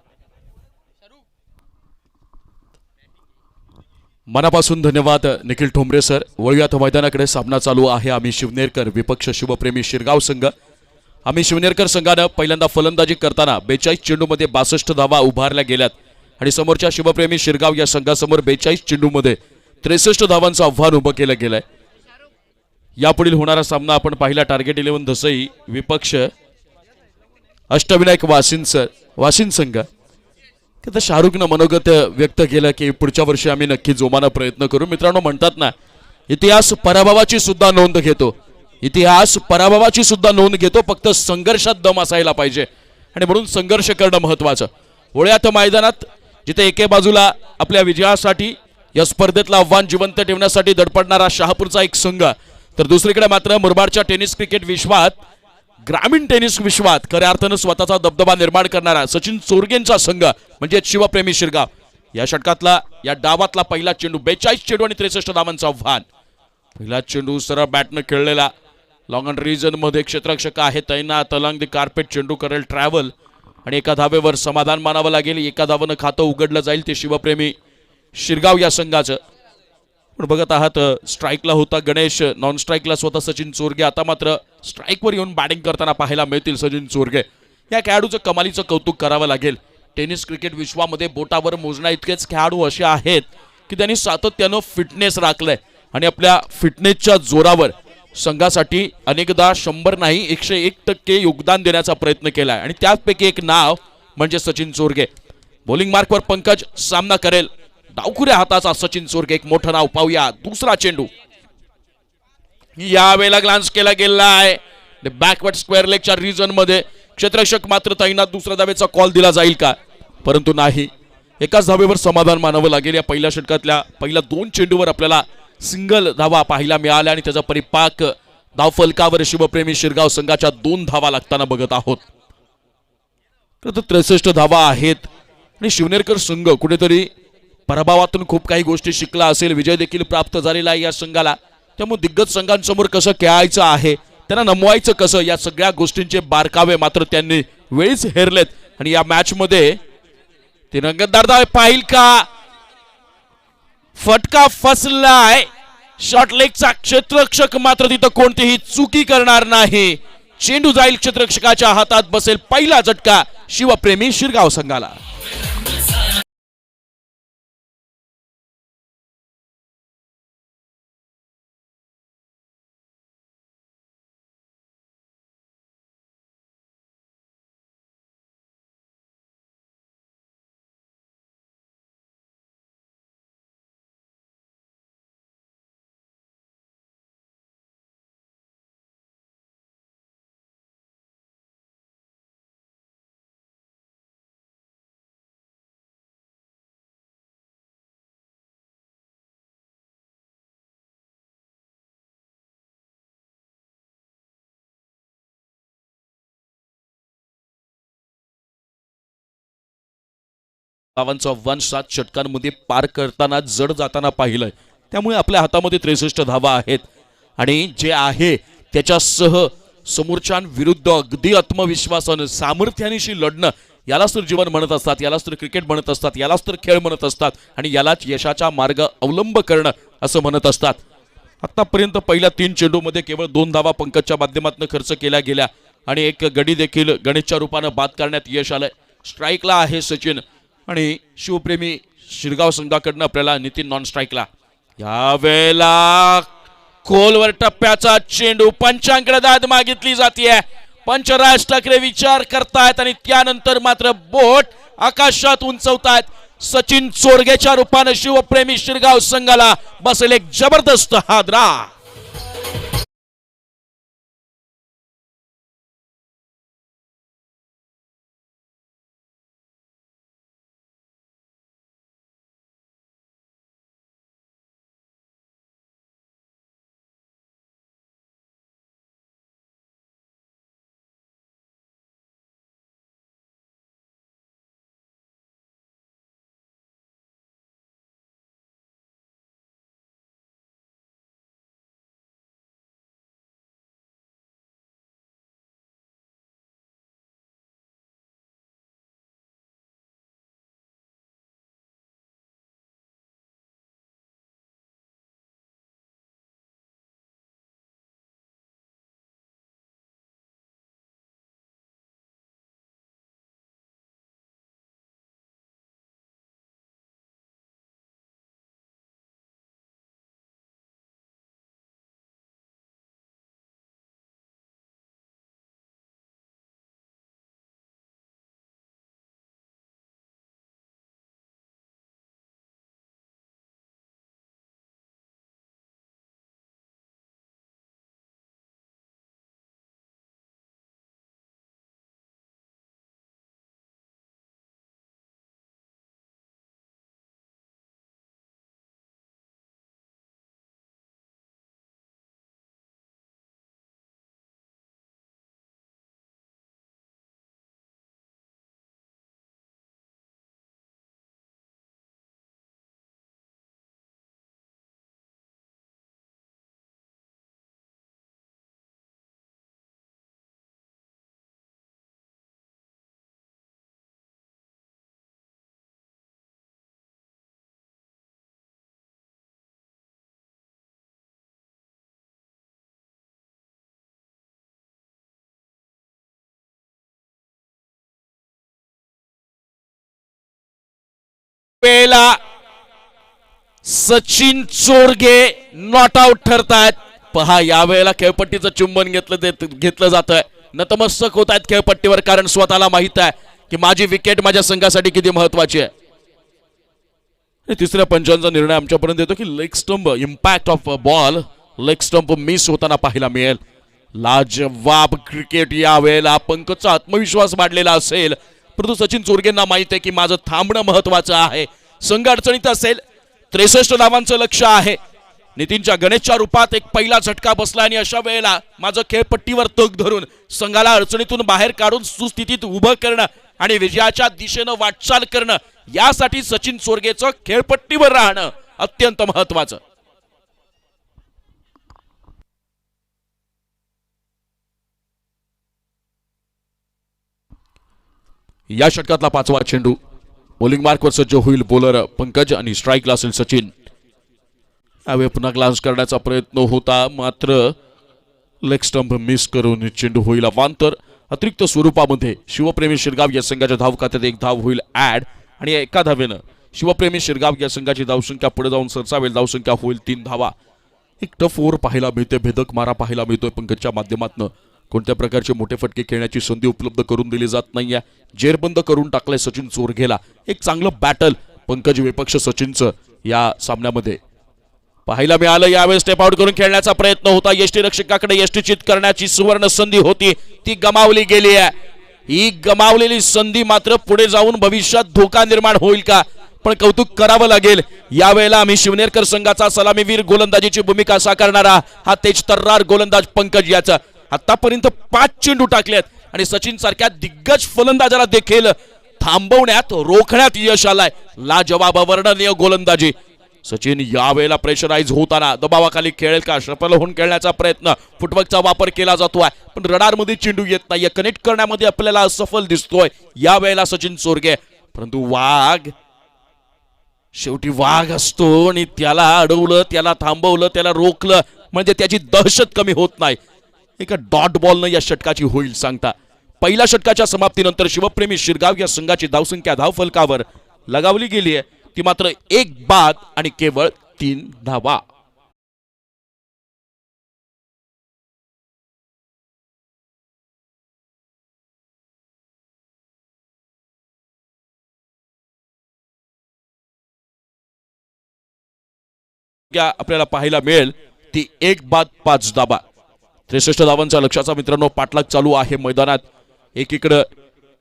Speaker 4: मनापासून धन्यवाद निखिल ठोंबरे सर. वळूयात मैदानाकडे. सामना चालू आहे आम्ही शिवनेरकर विपक्ष शुभप्रेमी शिरगाव संघ. आम्ही शिवनेरकर संघानं पहिल्यांदा फलंदाजी करताना 42 चेंडूमध्ये 62 धावा उभारल्या गेल्यात आणि समोरच्या शिवप्रेमी शिरगाव या संघासमोर 42 चेंडूमध्ये 63 धावांचं आव्हान उभं केलं गेलंय. यापुढील होणारा सामना आपण पाहिला टार्गेट 11 धसई विपक्ष अष्टविनायक वासिन संघ. तर शाहरुखनं मनोगत व्यक्त केलं की पुढच्या वर्षी आम्ही नक्की जोमानं प्रयत्न करू. मित्रांनो, म्हणतात ना, इतिहास पराभवाची सुद्धा नोंद घेतो. इतिहास पराभवाची सुद्धा नोंद घेतो, फक्त संघर्षात दम असायला पाहिजे आणि म्हणून संघर्ष करणं महत्वाचं. वळ्यात मैदानात जिथे एके बाजूला आपल्या विजयासाठी या स्पर्धेतलं आव्हान जिवंत ठेवण्यासाठी धडपडणारा शहापूरचा एक संघ, तर दुसरीकडे मात्र मुरबाडच्या टेनिस क्रिकेट विश्वात, ग्रामीण टेनिस विश्वात खऱ्या अर्थानं स्वतःचा दबदबा निर्माण करणारा सचिन चोरगेंचा संघ म्हणजे शिवप्रेमी शिरगाव. या षटकातला, या डावातला पहिला चेंडू 42 चेंडू आणि 63 धावांचं आव्हान. पहिला चेंडू सरळ बॅटनं खेळलेला लॉंग ऑन रिजन मध्ये क्षेत्ररक्षक आहे तैनात अलॉंग द कार्पेट. चेंडू करेल ट्रॅव्हल आणि एका धावेवर समाधान मानावं लागेल. एका धावानं खातं उघडलं जाईल ते शिवप्रेमी शिरगाव या संघाचं. पण बघत आहात स्ट्राईकला होता गणेश, नॉन स्ट्राईकला स्वतः सचिन चोरगे. आता मात्र स्ट्राईकवर येऊन बॅटिंग करताना पाहायला मिळतील सचिन चोरगे. या खेळाडूचं कमालीचं कौतुक करावं लागेल. टेनिस क्रिकेट विश्वामध्ये बोटावर मोजण्या इतकेच खेळाडू असे आहेत की त्यांनी सातत्यानं फिटनेस राखलंय आणि आपल्या फिटनेसच्या जोरावर संघासाठी अनेकदा 100 नाही 101% योगदान देण्याचा प्रयत्न केलाय आणि त्यापैकी एक नाव म्हणजे सचिन चोरगे. बॉलिंग मार्कवर पंकज सामना करेल. डावखुऱ्या हाताचा सचिन चोरगे, एक मोठं नाव. पाहूया दुसरा चेंडू. यावेळेला ग्लान्स केला गेला आहे बॅकवर्ड स्क्वेअर लेगच्या रिजन मध्ये. क्षेत्ररक्षक मात्र तैनात. दुसऱ्या धावेचा कॉल दिला जाईल का? परंतु नाही. एकाच धावेवर समाधान मानावं लागेल. या पहिल्या षटकातल्या पहिल्या 2 चेंडूवर आपल्याला सिंगल धावा पाहायला मिळाल्या आणि त्याचा परिपाक धावफलकावर शिवप्रेमी शिरगाव संघाच्या 2 धावा लागताना बघत आहोत. तर 63 धावा आहेत आणि शिवनेरकर संघ कुठेतरी पराभवातून खूप काही गोष्टी शिकला असेल. विजय देखील प्राप्त झालेला आहे या संघाला. त्यामुळे दिग्गज संघांसमोर कसं खेळायचं आहे, त्यांना नमवायचं कसं, या सगळ्या गोष्टींचे बारकावे मात्र त्यांनी वेळीच हेरलेत आणि या मॅच मध्ये तिरंगतदार धाव पाहिल का? फटका फसलाय. शॉर्ट लेगचा क्षेत्ररक्षक मात्र तिथं कोणतीही चुकी करणार नाही. चेंडू जाईल क्षेत्ररक्षकाच्या हातात. बसेल पहिला झटका शिवप्रेमी शिरगाव संघाला. धावांचा 1-7 षटकांमध्ये पार करताना जड जाताना पाहिलंय. त्यामुळे आपल्या हातामध्ये 63 धावा आहेत आणि जे आहे त्याच्यासह समोरच्यांविरुद्ध अगदी आत्मविश्वासानं सामर्थ्यानिशी लढणं, यालाच तर जीवन म्हणत असतात, यालाच तर क्रिकेट म्हणत असतात, यालाच तर खेळ म्हणत असतात आणि यालाच यशाचा मार्ग अवलंब करणं असं म्हणत असतात. आतापर्यंत पहिल्या 3 चेंडूमध्ये केवळ 2 धावा पंकजच्या माध्यमातून खर्च केल्या गेल्या आणि एक गडी देखील गणेशच्या रूपानं बाद करण्यात यश आलंय. स्ट्राईकला आहे सचिन आणि शिवप्रेमी शिरगाव संघाकडनं आपल्याला नितीन नॉन स्ट्राईकला. यावेळेला खोलवर टप्प्याचा चेंडू. पंचांकडे दाद मागितली जाते. पंच राज ठाकरे विचार करतायत आणि त्यानंतर मात्र बोट आकाशात उंचवतायत. सचिन चोरगेच्या रूपानं शिवप्रेमी शिरगाव संघाला बसेल एक जबरदस्त हादरा. वेळेला सचिन चोरगे नॉट आउट ठरतायत. पहा यावेळेला खेळपट्टीचं चुंबन घेतलं जातंय. नतमस्तक होत आहेत खेळपट्टीवर, कारण स्वतःला माहित आहे की माझी विकेट माझ्या संघासाठी किती महत्वाची आहे. तिसऱ्या पंचांचा निर्णय आमच्यापर्यंत येतो की leg stump, impact of ball leg stump miss होताना पाहायला मिळेल. लाजवाब क्रिकेट यावेळेला. पंकजचा आत्मविश्वास वाढलेला असेल, परंतु सचिन चोरगेंना माहित आहे की माझं थांबणं महत्वाचं आहे. संघ अडचणीत असेल. 63 धावांचं लक्ष आहे. नितीनच्या गणेशच्या रूपात एक पहिला झटका बसला आणि अशा वेळेला माझं खेळपट्टीवर तग धरून संघाला अडचणीतून बाहेर काढून सुस्थितीत उभं करणं आणि विजयाच्या दिशेनं वाटचाल करणं, यासाठी सचिन चोरगेचं खेळपट्टीवर राहणं अत्यंत महत्वाचं. या षटकातला 5वा चेंडू. बॉलिंग मार्कवर सज्ज होईल बोलर पंकज आणि स्ट्राईकला असेल सचिन. यावेळी पुन्हा ग्लान्स करण्याचा प्रयत्न होता, मात्र लेग स्टंप मिस करून चेंडू होईल अवांतर. अतिरिक्त स्वरूपामध्ये शिवप्रेमी शिरगाव या संघाच्या धाव खात्यात एक धाव होईल ऍड आणि एका धावेनं शिवप्रेमी शिरगाव या संघाची धावसंख्या पुढे जाऊन सरसावेल. धावसंख्या होईल 3 धावा. एक टफ ओव्हर पाहायला मिळते, भेदक मारा पाहायला मिळतोय पंकजच्या माध्यमातून. कोणत्या प्रकारचे मोठे फटके खेळण्याची संधी उपलब्ध करून दिली जात नाहीये. जेरबंद करून टाकलंय सचिन चोरगेला. एक चांगलं बॅटल पंकज विपक्ष सचिनचं या सामन्यामध्ये पाहायला मिळालं. यावेळी स्टेप आउट करून खेळण्याचा प्रयत्न होता. यष्टीरक्षकाकडे यष्टीचित करण्याची सुवर्ण संधी होती, ती गमावली गेली आहे. ही गमावलेली संधी मात्र पुढे जाऊन भविष्यात धोका निर्माण होईल का, पण कौतुक करावं लागेल. यावेळेला आम्ही शिवनेरकर संघाचा सलामीवीर गोलंदाजीची भूमिका साकारणारा हा तेज तर्रार गोलंदाज पंकज याचा आतापर्यंत 5 चेंडू टाकलेत आणि सचिन सारख्या दिग्गज फलंदाजाला देखील थांबवण्यात रोखण्यात यश आलंय. लाजवाब अवर्णनीय गोलंदाजी. सचिन यावेळेला प्रेशराइज होताना दबावाखाली खेळेल का, सफल होऊन खेळण्याचा प्रयत्न, फुटवर्कचा वापर केला जातोय, पण रडारमध्ये चेंडू येत नाहीये. कनेक्ट करण्यामध्ये आपल्याला असफल दिसतोय यावेळेला सचिन चोरगे. परंतु वाघ शेवटी वाघ असतो आणि त्याला अडवलं, त्याला थांबवलं, त्याला रोखलं म्हणजे त्याची दहशत कमी होत नाही. एका डॉट बॉलनं या षटकाची होईल सांगता. पहिल्या षटकाच्या समाप्तीनंतर शिवप्रेमी शिरगाव या संघाची धावसंख्या धावफलकावर लगावली गेली आहे, ती मात्र 1 बाद आणि केवळ 3 धावा. आपल्याला पाहायला मिळेल ती 1 बाद 5 धावा. 63 धावांचा लक्षाचा मित्रांनो पाठलाग चालू आहे मैदानात. एकीकडे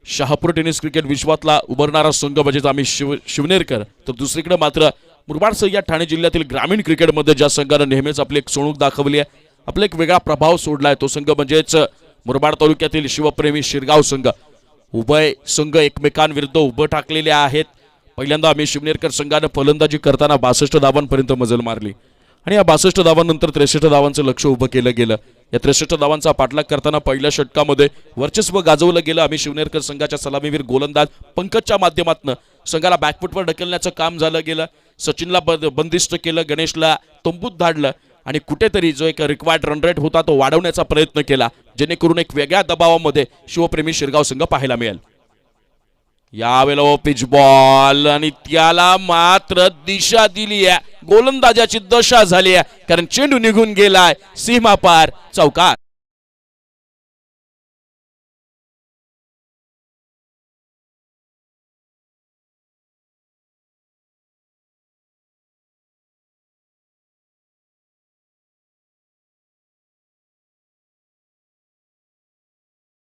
Speaker 4: शहापूर टेनिस क्रिकेट विश्वातला उभरणारा संघ म्हणजेच आम्ही शिवनेरकर, तर दुसरीकडे मात्र मुरबाडसह या ठाणे जिल्ह्यातील ग्रामीण क्रिकेटमध्ये ज्या संघानं नेहमीच आपली एक सोणूक दाखवली आहे, आपला एक वेगळा प्रभाव सोडलाय, तो संघ म्हणजेच मुरबाड तालुक्यातील शिवप्रेमी शिरगाव संघ. उभय संघ एकमेकांविरुद्ध उभं टाकलेले आहेत. पहिल्यांदा आम्ही शिवनेरकर संघानं फलंदाजी करताना 62 धावांपर्यंत मजल मारली आणि या 62 धावांनंतर 63 धावांचं लक्ष उभं केलं गेलं. या 63 धावांचा पाठलाग करताना पहिल्या षटकामध्ये वर्चस्व गाजवलं गेलं. आम्ही शिवनेरकर संघाच्या सलामीवीर गोलंदाज पंकजच्या माध्यमातून संघाला बॅकफुटवर ढकलण्याचं काम झालं गेलं. सचिनला बंदिस्त केलं, गणेशला तंबूत धाडलं आणि कुठेतरी जो एक रिक्वायर्ड रन रेट होता तो वाढवण्याचा प्रयत्न केला, जेणेकरून एक वेगळ्या दबावामध्ये शिवप्रेमी शिरगाव संघ पाहायला मिळेल. यावेळेला पिच बॉल आणि त्याला मात्र दिशा दिली आहे, गोलंदाजाची दशा झाली आहे, कारण चेंडू निघून गेलाय सीमा पार चौकार.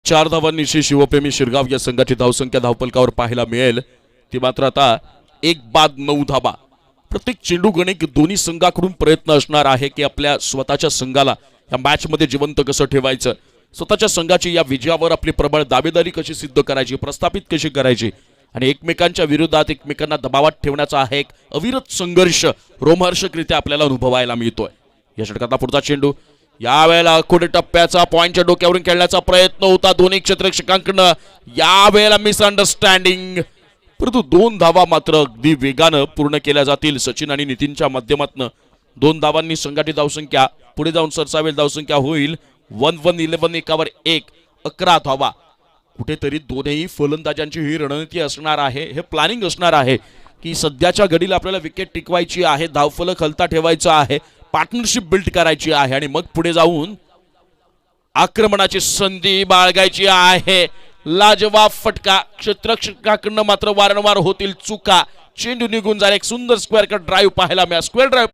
Speaker 4: चार धावांनी शिवप्रेमी शिरगाव या संघाची धावसंख्या धावफलकावर पाहायला मिळेल, ती मात्र आता 1 बाद 9 धावा. प्रत्येक चेंडू गणिक दोन्ही संघाकडून प्रयत्न असणार आहे की आपल्या स्वतःच्या संघाला या मॅच मध्ये जिवंत कसं ठेवायचं, स्वतःच्या संघाची या विजयावर आपली प्रबळ दावेदारी कशी सिद्ध करायची, प्रस्थापित कशी करायची आणि एकमेकांच्या विरोधात एकमेकांना दबावात ठेवण्याचा आहे एक अविरत संघर्ष रोमहर्षकरित्या आपल्याला अनुभवायला मिळतोय. या षटकातला पुढचा चेंडू यावेळेला खोटे टप्प्याचा पॉइंटच्या डोक्यावरून खेळण्याचा प्रयत्न होता दोन्ही क्षेत्ररक्षकांकडनं. यावेळेला मिसअंडरस्टँडिंग, परंतु 2 धावा मात्र अगदी वेगानं पूर्ण केल्या जातील सचिन आणि नितीनच्या माध्यमातून. 2 धावांनी संघाची धावसंख्या पुढे जाऊन सरसावेल. धावसंख्या होईल 1-1-11 एकावर 1 11 धावा. कुठेतरी दोन्ही फलंदाजांची ही रणनीती असणार आहे, हे प्लॅनिंग असणार आहे की सध्याच्या घडीला आपल्याला विकेट टिकवायची आहे, धावफलक हलता ठेवायचं आहे, पार्टनरशिप बिल्ड करायची आहे आणि मग पुढे जाऊन आक्रमणाची संधी बाळगायची आहे. लाजवाब फटका, क्षेत्ररक्षकाकडनं मात्र वारंवार होतील चुका, चेंडू निघून जाईल. एक सुंदर स्क्वेअर कट ड्राईव्ह पाहायला मिळाला. स्क्वेअर ड्राईव्ह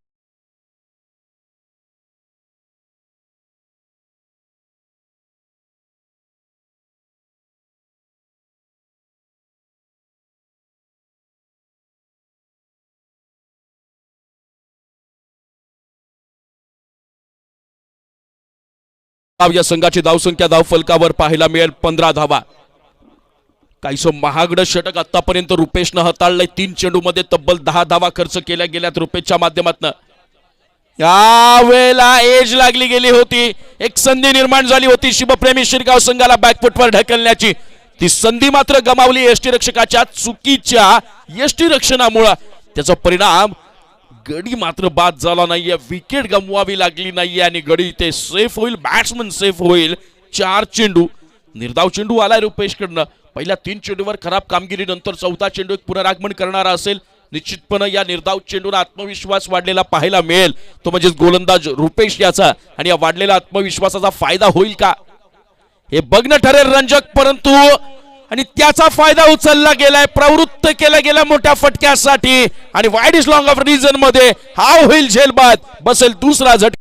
Speaker 4: या संघाची धावसंख्या धावफलकावर पाहायला मिळेल 15 धावा. काहीसं महागडं षटक आतापर्यंत रुपेशनं हाताळलंय. 3 चेंडूमध्ये तब्बल 10 धावा खर्च केल्या गेल्यात रुपेशच्या माध्यमातून. या वेळेला एज लागली गेली होती, एक संधी निर्माण झाली होती शिवप्रेमी शिरगाव संघाला बॅकफुटवर ढकलण्याची. ती संधी मात्र गमावली यष्टीरक्षकाच्या चुकीच्या यष्टीरक्षणामुळे. त्याचा परिणाम गडी मात्र बाद झाला नाहीये, विकेट गमवावी लागली नाहीये आणि गडी ते सेफ होईल, बॅट्समन सेफ होईल. 4 चेंडू निर्धाव चेंडू आलाय रुपेशकडनं. पहिल्या 3 चेंडूवर खराब कामगिरीनंतर 4था चेंडू एक पुनरागमन करणारा असेल. निश्चितपणे या निर्धाव चेंडूला आत्मविश्वास वाढलेला पाहायला मिळेल, तो म्हणजे गोलंदाज रुपेश याचा. आणि या वाढलेल्या आत्मविश्वासाचा फायदा होईल का हे बघणं ठरेल रंजक. परंतु आणि त्याचा फायदा उचलला गेलाय, प्रवृत्त केला गेला मोठ्या फटक्यासाठी आणि wide is long off region मध्ये हा होईल झेलबाद, बसेल दुसरा झटका.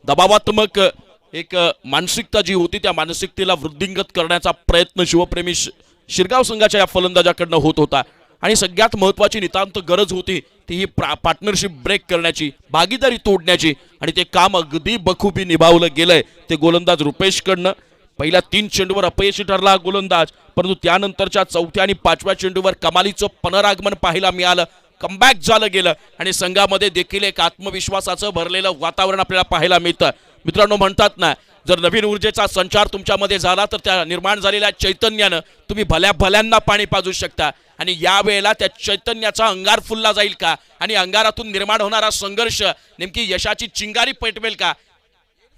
Speaker 4: दबावात्मक एक मानसिकता जी होती त्या मानसिकतेला वृद्धिंगत करण्याचा प्रयत्न शिवप्रेमी शिरगाव संघाच्या या फलंदाजाकडनं होत होता. आणि सगळ्यात महत्वाची नितांत गरज होती ती ही पार्टनरशिप ब्रेक करण्याची, भागीदारी तोडण्याची. आणि ते काम अगदी बखूबी निभावलं गेलंय ते गोलंदाज रुपेशकडनं. पहिल्या 3 चेंडूवर अपयशी ठरला हा गोलंदाज, परंतु त्यानंतरच्या 4थ्या आणि 5व्या चेंडूवर कमालीचं पुनरागमन पाहायला मिळालं, कमबॅक झालं गेलं आणि संघामध्ये देखील एक आत्मविश्वासाचं भरलेलं वातावरण आपल्याला पाहायला मिळतं. मित्रांनो, म्हणतात ना, जर नवीन ऊर्जेचा संचार तुमच्यामध्ये झाला तर त्या निर्माण झालेल्या चैतन्यानं तुम्ही भल्या भल्यांना पाणी पाजू शकता. आणि या वेळेला त्या चैतन्याचा अंगार फुलला जाईल का आणि अंगारातून निर्माण होणारा संघर्ष नेमकी यशाची चिंगारी पेटवेल का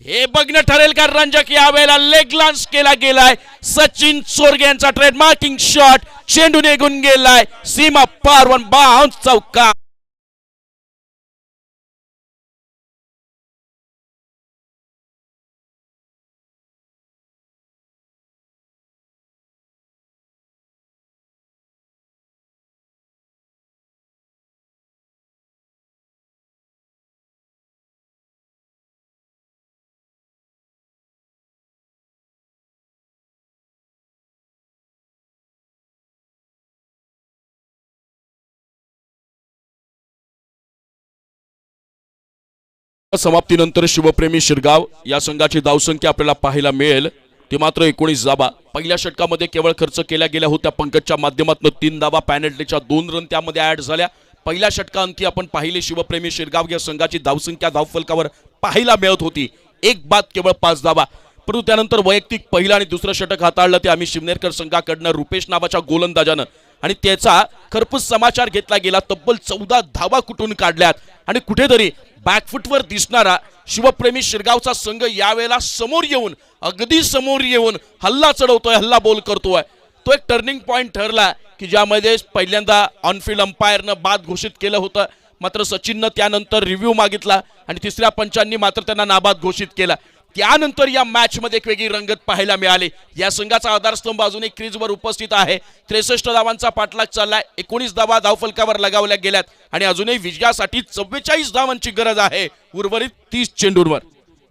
Speaker 4: हे बघणं ठरेल का रंजक. या वेळेला लेग लान्स केला गेलाय, सचिन चोरगे यांचा ट्रेडमार्किंग शॉट, चेंडू निघून गेलाय सीमा पार, वन बाउंस चौका. समाप्तीनंतर शिवप्रेमी शिरगाव या संघाची धावसंख्या आपल्याला पाहायला मिळेल ती मात्र 19 धावा. पहिल्या षटकामध्ये केवळ खर्च केल्या गेल्या होत्या पंकजच्या माध्यमातून 3 धावा, पॅनल्टीच्या 2 रन त्यामध्ये ऍड झाल्या. पहिल्या षटकांती आपण पाहिली शिवप्रेमी शिरगाव या संघाची धावसंख्या धावफलकावर पाहायला मिळत होती, एक बाद केवळ 5 धावा. परंतु त्यानंतर वैयक्तिक पहिलं आणि दुसरं षटक हाताळलं ते आम्ही शिवनेरकर संघाकडनं रुपेश नावाच्या गोलंदाजानं आणि त्याचा खरपूस समाचार घेतला गेला. तब्बल 14 धावा कुठून काढल्यात आणि कुठेतरी बॅकफुटवर दिसणारा शिवप्रेमी शिरगावचा संघ यावेळेला समोर येऊन, अगदी समोर येऊन हल्ला चढवतोय, हल्ला बोल करतोय. तो एक टर्निंग पॉइंट ठरला की ज्यामध्ये पहिल्यांदा ऑनफिल्ड अंपायरनं बाद घोषित केलं होतं, मात्र सचिननं त्यानंतर रिव्ह्यू मागितला आणि तिसऱ्या पंचांनी मात्र त्यांना नाबाद घोषित केला. त्यानंतर या मॅच मध्ये एक वेगळी रंगत पाहायला मिळाली. या संघाचा आधारस्तंभ अजूनही क्रीजवर उपस्थित आहे. 63 धावांचा पाठलाग चाललाय, 19 धावा धावफलकावर लगावल्या गेल्यात आणि अजूनही विजयासाठी 44 धावांची गरज आहे उर्वरित 30 चेंडूंवर.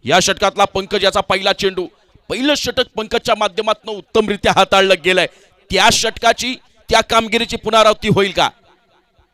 Speaker 4: या षटकातला पंकज याचा पहिला चेंडू, पहिलं षटक पंकजच्या माध्यमातून उत्तमरित्या हाताळलं गेलंय. त्या षटकाची, त्या कामगिरीची पुनरावृत्ती होईल का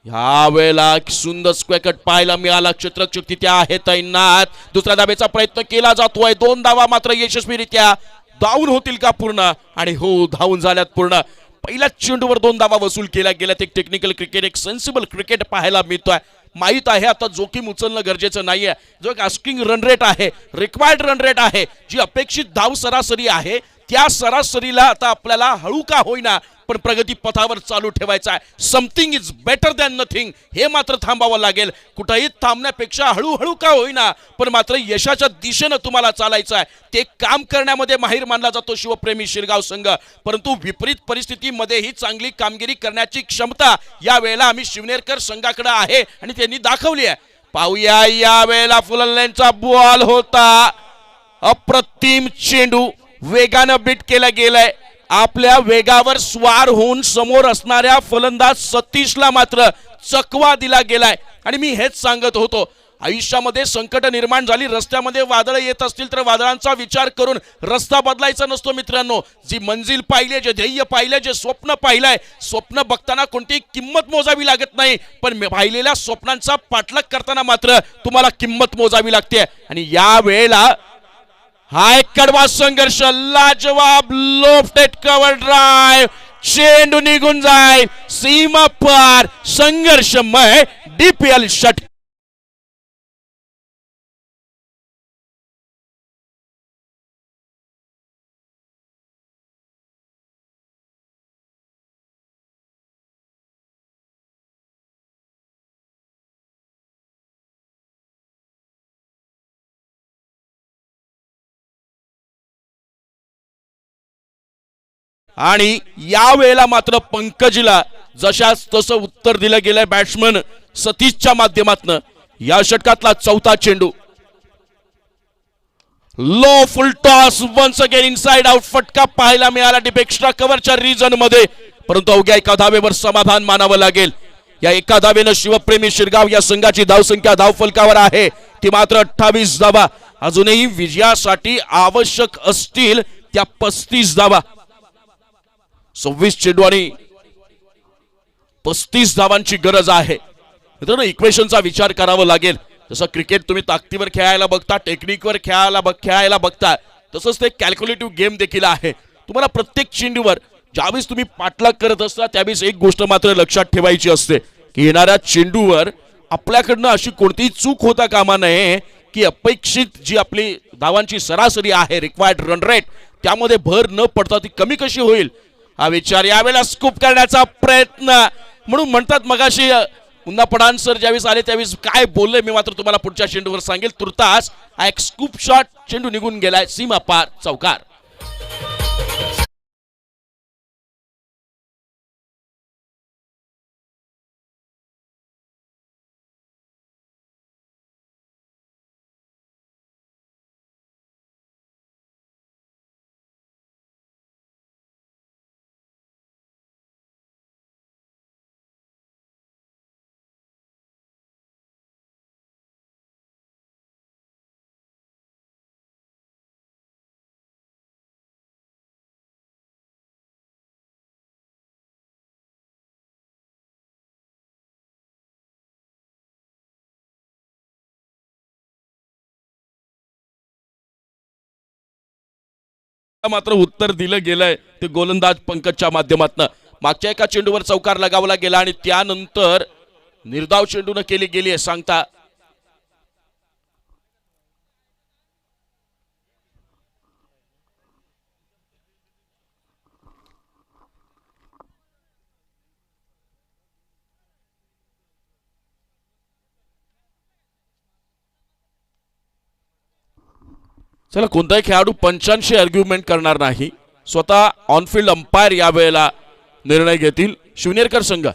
Speaker 4: ह्या वेळेला एक सुंदर स्क्वेअर कट पाहायला मिळाला. क्षेत्ररक्षक तिथे आहे तैनात. दुसऱ्या धावेचा प्रयत्न केला जातोय. 2 धावा मात्र यशस्वीरित्या धावून होतील का पूर्ण? आणि हो, धावून झाल्यात पूर्ण. पहिल्याच चेंडूवर 2 धावा वसूल केल्या गेल्यात. एक टेक्निकल क्रिकेट, एक सेन्सिबल क्रिकेट पाहायला मिळतोय. माहित आहे आता जोखीम उचलणं गरजेचं नाहीये. जो एक आस्किंग रन रेट आहे, रिक्वायर्ड रन रेट आहे, जी अपेक्षित धाव सरासरी आहे, त्या सरासरीला आता आपल्याला हळू का होईना पण प्रगती पथावर चालू ठेवायचा आहे. Something is better than nothing, हे मात्र थांबावं लागेल. कुठेही थांबण्यापेक्षा हळूहळू का होईना पण मात्र यशाच्या दिशेनं तुम्हाला चालायचं आहे. ते काम करण्यामध्ये माहीर मानला जातो शिवप्रेमी शिरगाव संघ, परंतु विपरीत परिस्थितीमध्येही चांगली कामगिरी करण्याची क्षमता या वेळेला आम्ही शिवनेरकर संघाकडे आहे आणि त्यांनी दाखवली आहे. पाहूया या वेळेला फुलंड्यांचा बॉल होता. अप्रतिम चेंडू वेगानं बीट केला गेलाय. आपल्या वेगावर स्वार होऊन समोर असणाऱ्या फलंदाज सतीशला मात्र चकवा दिला गेलाय. आणि मी हेच सांगत होतो, आयुष्यामध्ये संकट निर्माण झाली, रस्त्यामध्ये वादळ येत असतील तर वादळांचा विचार करून रस्ता बदलायचा नसतो मित्रांनो. जी मंजिल पाहिली, जे ध्येय पाहिलंय, जे स्वप्न पाहिलंय, स्वप्न बघताना कोणतीही किंमत मोजावी लागत नाही, पण पाहिलेल्या स्वप्नांचा पाठलाग करताना मात्र तुम्हाला किंमत मोजावी लागते. आणि या वेळेला हा एक कडवा संघर्ष, लाजवाब लोफ्टेड कव्हर ड्राइव्ह, चेंडू निघून जाईल सीमा पार, संघर्षमय डीपीएल षटक. आणि या वेळेला मात्र पंकजला जशास तसं उत्तर दिलं गेलंय बॅट्समन सतीशच्या माध्यमातून. या षटकातला चौथा चेंडू, low full toss, once again inside out, फटका पाहायला मिळाला डीप एक्स्ट्रा कव्हरच्या रिजन मध्ये, परंतु अवघ्या एका धावेवर समाधान मानावं लागेल. या एका धावेनं शिवप्रेमी शिरगाव या संघाची धावसंख्या धावफलकावर आहे ती मात्र 28 धावा. अजूनही विजयासाठी आवश्यक असतील त्या 35 धावा. 26 चेंडू आणि 35 धावांची गरज आहे. मित्रांनो, इक्वेशनचा विचार करावा लागेल. जसं क्रिकेट तुम्ही ताकदीवर खेळायला बघता, टेक्निकवर खेळायला बघता, तसंच ते कॅल्क्युलेटिव्ह गेम देखील आहे. तुम्हाला प्रत्येक चेंडूवर ज्यावेळेस तुम्ही पाठलाग करत असता त्यावेळेस एक गोष्ट मात्र लक्षात ठेवायची असते की येणाऱ्या चेंडूवर आपल्याकडनं अशी कोणतीही चूक होता कामा नये की अपेक्षित जी आपली धावांची सरासरी आहे, रिक्वायर्ड रन रेट, त्यामध्ये भर न पडता ती कमी कशी होईल हा विचार यावेळेला स्कूप करण्याचा प्रयत्न. म्हणून म्हणतात मगाशी पुन्हा पठाण सर ज्यावेळेस आले त्यावेळेस काय बोलले मी मात्र तुम्हाला पुढच्या चेंडूवर सांगेल. तुर्तास हा एक स्कूप शॉट, चेंडू निघून गेलाय सीमा पार, चौकार. मात्र उत्तर दिलं गेलंय ते गोलंदाज पंकजच्या माध्यमातून. मागच्या एका चेंडूवर चौकार लगावला गेला आणि त्यानंतर निर्धाव चेंडून केली गेली आहे सांगता. चला, कोणताही खेळाडू पंचांशी आर्ग्युमेंट करणार नाही, स्वतः ऑनफिल्ड अंपायर या वेळेला निर्णय घेतील. शिवनेरकर संघ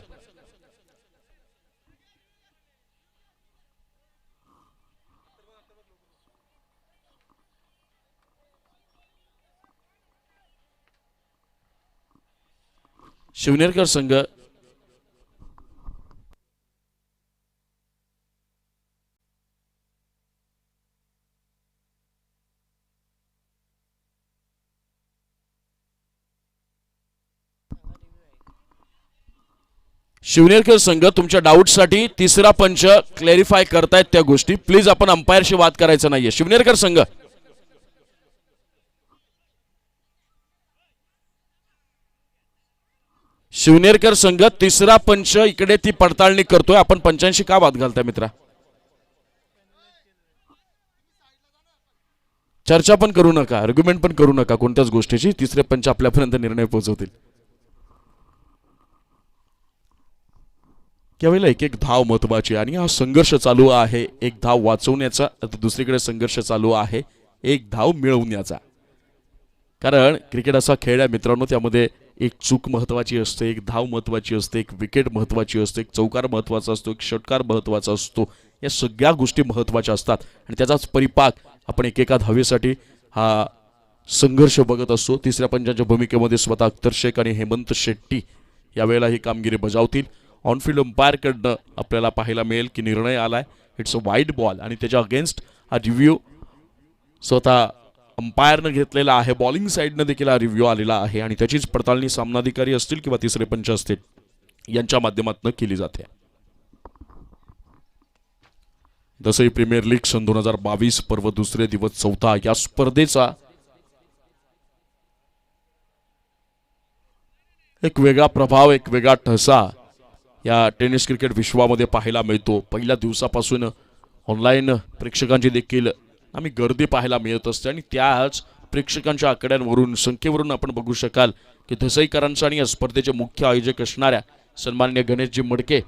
Speaker 4: शिवनेरकर संघ शिवनेरकर संघ तुमच्या डाऊटसाठी तिसरा पंच क्लॅरिफाय करतायत त्या गोष्टी. प्लीज आपण अंपायरशी वाद करायचा नाहीये. शिवनेरकर संघ शिवनेरकर संघ तिसरा पंच इकडे ती पडताळणी करतोय. आपण पंचांशी का वाद घालताय मित्रा? चर्चा पण करू नका, आर्ग्युमेंट पण करू नका कोणत्याच गोष्टीची. तिसरे पंच आपल्यापर्यंत निर्णय पोहोचवतील. यावेळेला एक एक धाव महत्वाची आणि हा संघर्ष चालू आहे. एक धाव वाचवण्याचा, दुसरीकडे संघर्ष चालू आहे एक धाव मिळवण्याचा. कारण क्रिकेट असा खेळ आहे मित्रांनो, त्यामध्ये एक चूक महत्वाची असते, एक धाव महत्वाची असते, एक विकेट महत्वाची असते, एक चौकार महत्वाचा असतो, एक षटकार महत्वाचा असतो. या सगळ्या गोष्टी महत्वाच्या असतात आणि त्याचाच परिपाक आपण एकेका धावेसाठी हा संघर्ष बघत असतो. तिसऱ्या पंचांच्या भूमिकेमध्ये स्वतः अख्तर शेख आणि हेमंत शेट्टी यावेळेला ही कामगिरी बजावतील. ऑनफिल्ड अंपायरकडनं आपल्याला पाहायला मिळेल की निर्णय आलाय इट्स अ वाईड बॉल आणि त्याच्या अगेन्स्ट हा रिव्ह्यू स्वतः अंपायरनं घेतलेला आहे. बॉलिंग साईडनं देखील हा रिव्ह्यू आलेला आहे आणि त्याचीच पडताळणी सामनाधिकारी असतील किंवा तिसरे पंच असतील यांच्या माध्यमातून केली जाते. दसई प्रीमियर लीग सन 2022 पर्व दुसरे दिवस चौथा. या स्पर्धेचा एक वेगळा प्रभाव, एक वेगळा ठसा या टेनिस क्रिकेट विश्वामध्ये पाहायला मिळतो. पहिल्या दिवसापासून ऑनलाईन प्रेक्षकांची देखील आम्ही गर्दी पाहायला मिळत असते आणि त्याच प्रेक्षकांच्या आकड्यांवरून, संख्येवरून आपण बघू शकाल की दसईकरांचा आणि या स्पर्धेचे मुख्य आयोजक असणाऱ्या सन्माननीय गणेशजी मडके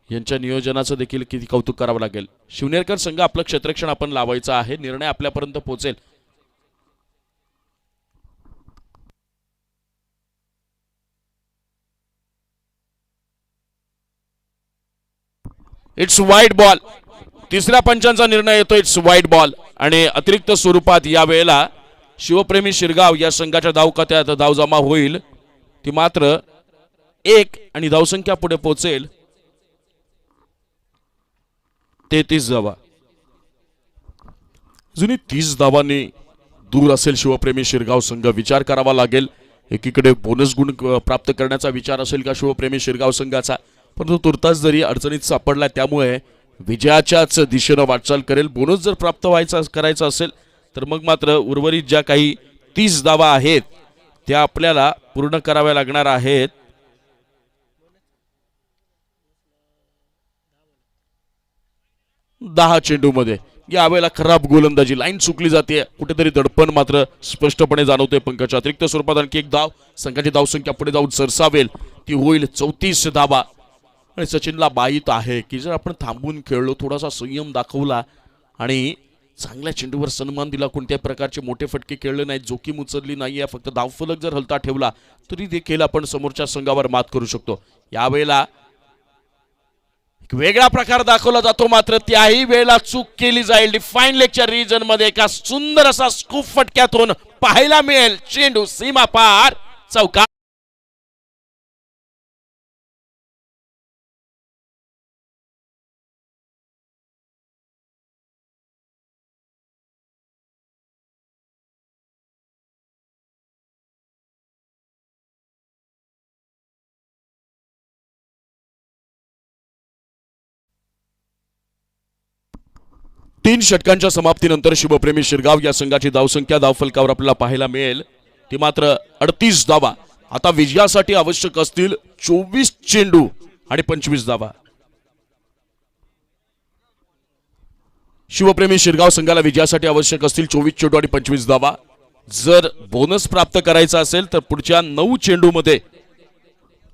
Speaker 4: यांच्या नियोजनाचं देखील किती कौतुक करावं लागेल. शिवनेरकर संघ आपलं क्षेत्ररक्षण आपण लावायचं आहे. निर्णय आपल्यापर्यंत पोहोचेल. It's wide ball. तिसऱ्या पंचांचा निर्णय येतो. इट्स वाईड बॉल आणि अतिरिक्त स्वरूपात या वेळेला शिवप्रेमी शिरगाव या संघाच्या धावखात्यात धाव जमा होईल ती मात्र 1 आणि धावसंख्या पुढे पोहोचेल 33 धावा. जुनी 30 धावांनी दूर असेल शिवप्रेमी शिरगाव संघ. विचार करावा लागेल. एकीकडे बोनस गुण प्राप्त करण्याचा विचार असेल का शिवप्रेमी शिरगाव संघाचा, परंतु तुर्तास जरी अडचणीत सापडला त्यामुळे विजयाच्याच दिशेनं वाटचाल करेल. बोनस जर प्राप्त करायचा असेल तर मग मात्र उर्वरित ज्या काही 30 धावा आहेत त्या आपल्याला पूर्ण कराव्या लागणार आहेत. दहा चेंडूमध्ये यावेळेला खराब गोलंदाजी, लाईन चुकली जाते, कुठेतरी दडपण मात्र स्पष्टपणे जाणवते पंकजा. अतिरिक्त स्वरूपात आणखी एक धाव, संघाची धावसंख्या पुढे जाऊन सरसावेल ती होईल 34 धावा. आणि सचिनला बाईत आहे की जर आपण थांबून खेळलो, थोडासा संयम दाखवला आणि चांगल्या चेंडूवर सन्मान दिला, कोणत्याही प्रकारचे मोठे फटके खेळले नाहीत, जोखीम उचलली नाहीये, फक्त धावफलक जर हलता ठेवला तरी देखील आपण समोरच्या संघावर मात करू शकतो. यावेळेला एक वेगळा प्रकार दाखवला जातो, मात्र त्याही वेळेला चूक केली जाईल. डिफाईन लेगच्या रिजन मध्ये एका सुंदर असा स्कूप फटक्यातून पाहायला मिळेल चेंडू सीमा पार चौका. तीन षटकांच्या समाप्तीनंतर शिवप्रेमी शिरगाव या संघाची धावसंख्या धावफलकावर आपल्याला पाहायला मिळेल ती मात्र 38 धावा. आता विजयासाठी आवश्यक असतील 24 चेंडू आणि 25 धावा. शिवप्रेमी शिरगाव संघाला विजयासाठी आवश्यक असतील 24 चेंडू आणि 25 धावा. जर बोनस प्राप्त करायचा असेल तर पुढच्या 9 चेंडूमध्ये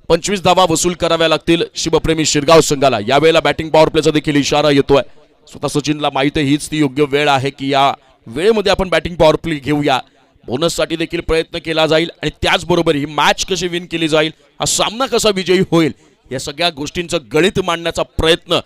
Speaker 4: 25 धावा वसूल कराव्या लागतील शिवप्रेमी शिरगाव संघाला. यावेळेला बॅटिंग पॉवर प्लेचा देखील इशारा येतोय. स्वतः सचिनला माहिती आहे हीच ती योग्य वेळ आहे की या वेळेमध्ये आपण बॅटिंग पॉवर प्ले घेऊया. बोनससाठी देखील प्रयत्न केला जाईल आणि त्याचबरोबर ही मॅच कशी विन केली जाईल, हा सामना कसा विजयी होईल, या सगळ्या गोष्टींचं गणित मांडण्याचा प्रयत्न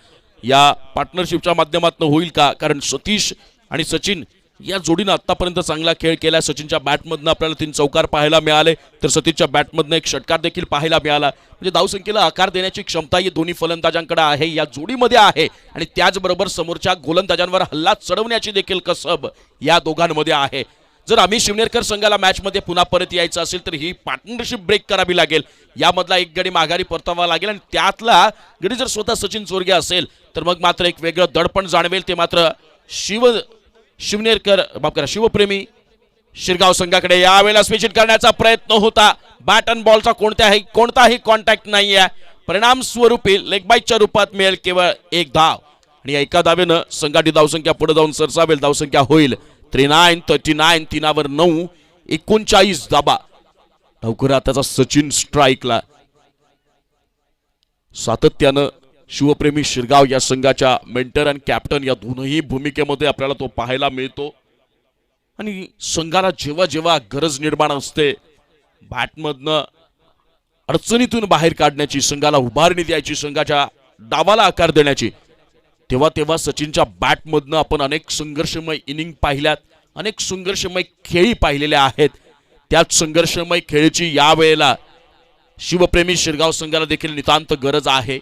Speaker 4: या पार्टनरशिपच्या माध्यमातून होईल का. कारण सतीश आणि सचिन या जोडीनं आतापर्यंत चांगला खेळ केला. सचिनच्या बॅटमधनं आपल्याला 3 चौकार पाहायला मिळाले तर सतीशच्या बॅटमधनं एक षटकार देखील पाहायला मिळाला. म्हणजे धावसंख्येला आकार देण्याची क्षमता ही दोन्ही फलंदाजांकडे आहे, या जोडीमध्ये आहे आणि त्याचबरोबर समोरच्या गोलंदाजांवर हल्ला चढवण्याची देखील कसब या दोघांमध्ये आहे. जर आम्ही शिवनेरकर संघाला मॅचमध्ये पुन्हा परत यायचं असेल तर ही पार्टनरशिप ब्रेक करावी लागेल. यामधला एक गडी माघारी परतावा लागेल आणि त्यातला गडी जर स्वतः सचिन चोरगे असेल तर मग मात्र एक वेगळं दडपण जाणवेल. ते मात्र शिवनेरकर माफ करा शिवप्रेमी शिरगाव संघाकडे यावेळेला स्विच करण्याचा प्रयत्न होता. बॅट अँड बॉलचा कोणताही कॉन्टॅक्ट नाहीये. परिणाम स्वरूपी लेग बाईटच्या रूपात मिळेल केवळ एक धाव आणि या एका धावेनं संघाची धावसंख्या पुढे जाऊन सरसावेल. धावसंख्या होईल 39 तीनावर 9 39 धाबा. लवकर त्याचा सचिन स्ट्राईकला. सातत्यानं शिवप्रेमी शिरगाव या संघाच्या मेंटर आणि कॅप्टन या दोनही भूमिकेमध्ये आपल्याला तो पाहायला मिळतो. आणि संघाला जेव्हा जेव्हा गरज निर्माण असते बॅटमधनं अडचणीतून बाहेर काढण्याची, संघाला उभारणी द्यायची, संघाच्या डावाला आकार देण्याची, तेव्हा तेव्हा सचिनच्या बॅटमधनं आपण अनेक संघर्षमय इनिंग पाहिल्यात, अनेक संघर्षमय खेळी पाहिलेल्या आहेत. त्याच संघर्षमय खेळीची यावेळेला शिवप्रेमी शिरगाव संघाला देखील नितांत गरज आहे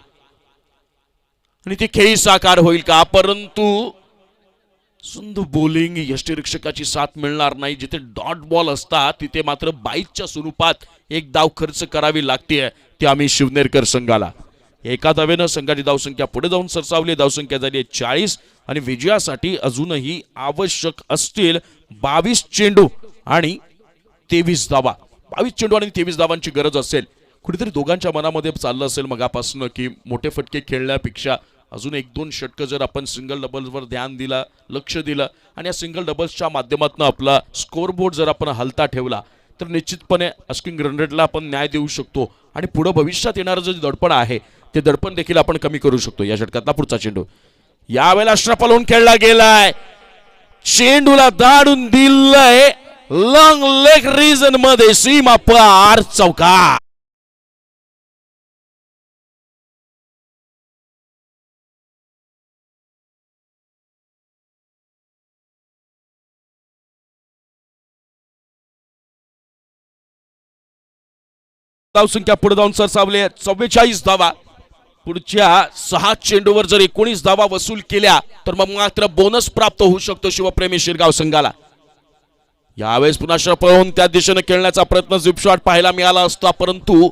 Speaker 4: आणि ती खेळी साकार होईल का? परंतु सुंदर बॉलिंग यष्टिरक्षकाची साथ मिळणार नाही. जिथे डॉट बॉल असतात तिथे मात्र बाईकच्या स्वरूपात एक धाव खर्च करावी लागते ते आम्ही शिवनेरकर संघाला. एका धावेनं संघाची धावसंख्या पुढे जाऊन सरसावली. धावसंख्या झाली 40 आणि विजयासाठी अजूनही आवश्यक असतील 22 चेंडू आणि 23 धावा. 22 चेंडू आणि 23 धावांची गरज असेल. कुठेतरी दोघांच्या मनामध्ये चाललं असेल मगापासून की मोठे फटके खेळण्यापेक्षा अजून 1-2 षटकं जर आपण सिंगल डबल्सवर ध्यान दिलं, लक्ष दिलं आणि या सिंगल डबल्सच्या माध्यमातून आपला स्कोअरबोर्ड जर आपण हलता ठेवला तर निश्चितपणे अस्किंग रन रेटला आपण न्याय देऊ शकतो आणि पुढे भविष्यात येणारं जे दडपण आहे ते दडपण देखील आपण कमी करू शकतो. या षटकातला पुढचा चेंडू यावेळेला अष्टपलून खेळला गेलाय. चेंडूला दाडून दिलंय लॉंग लेग रिजन मध्ये सीमा पार चौकार. धावसंख्या पुढे जाऊन सरसावले 44 धावा. पुढच्या 6 चेंडूवर जर 19 धावा वसूल केल्या तर मग मात्र बोनस प्राप्त होऊ शकतो शिवप्रेमी शिरगाव संघाला. यावेळेस पुन्हा पळून त्या दिशेने खेळण्याचा प्रयत्न झिप शॉट पाहायला मिळाला असता परंतु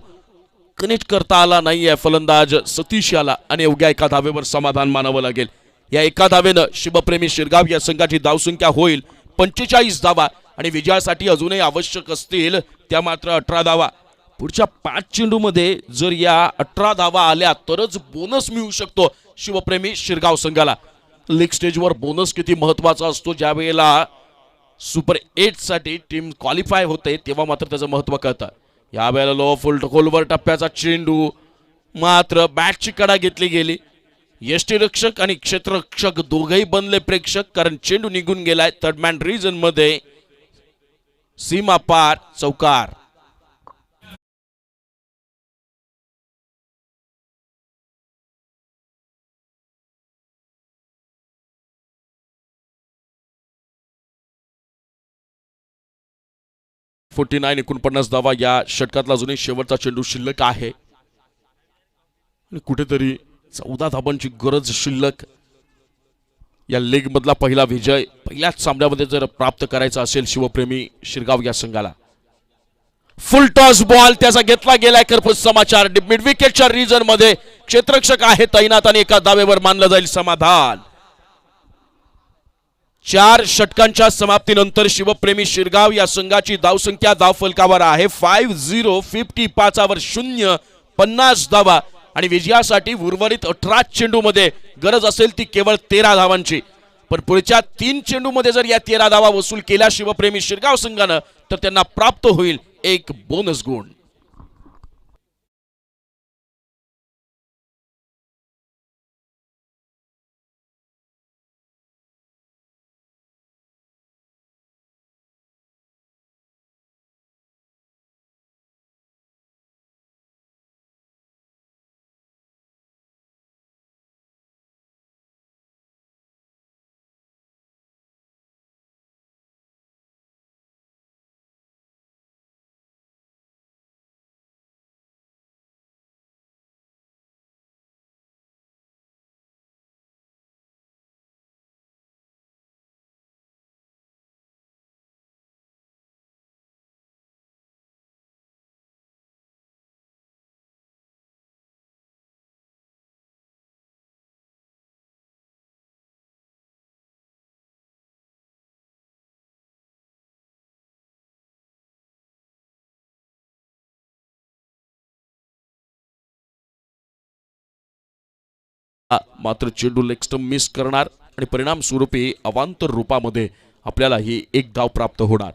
Speaker 4: कनेक्ट करता आला नाहीये फलंदाज सतीश याला आणि अवघ्या एका धावेवर समाधान मानावं लागेल. या एका धावेनं शिवप्रेमी शिरगाव या संघाची धावसंख्या होईल 45 धावा आणि विजयासाठी अजूनही आवश्यक असतील त्या मात्र 18 धावा. पुढच्या 5 चेंडूमध्ये जर या 18 धावा आल्या तरच बोनस मिळू शकतो शिवप्रेमी शिरगाव संघाला. लीग स्टेजवर बोनस किती महत्वाचा असतो. ज्या वेळेला सुपर 8 साठी टीम क्वालिफाय होते तेव्हा मात्र त्याचं महत्व कळतं. यावेळेला लो फुल खोलवर टप्प्याचा चेंडू मात्र बॅटची कडा घेतली गेली. यष्टिरक्षक आणि क्षेत्ररक्षक दोघेही बनले प्रेक्षक कारण चेंडू निघून गेलाय. थर्ड मॅन रिजन मध्ये सीमा पार चौकार. .49 49 धावा. या षटकातला अजूनही शेवटचा चेंडू शिल्लक आहे आणि कुठेतरी 14 धावांची गरज शिल्लक. या लीग मधला पहिला विजय पहिल्याच सामन्यामध्ये जर प्राप्त करायचा असेल शिवप्रेमी शिरगाव या संघाला. फुल टॉस बॉल त्याचा घेतला गेलाय. करपूस समाचार मिड विकेटच्या रिजन मध्ये क्षेत्ररक्षक आहे तैनात आणि एका धावेवर मानलं जाईल समाधान. 4 षटकांच्या समाप्तीनंतर शिवप्रेमी शिरगाव या संघाची धावसंख्या धावफलकावर आहे 50 5वर 0 50 धावा आणि विजयासाठी उर्वरित 18 चेंडूमध्ये गरज असेल ती केवळ 13 धावांची. पण पुढच्या 3 चेंडूमध्ये जर या 13 धावा वसूल केल्या शिवप्रेमी शिरगाव संघानं तर त्यांना प्राप्त होईल एक बोनस गुण. मात्र चेंडू लेग स्टंप मिस करणार आणि परिणाम स्वरूपी अवांतर रूपामध्ये आपल्याला ही एक धाव प्राप्त होणार.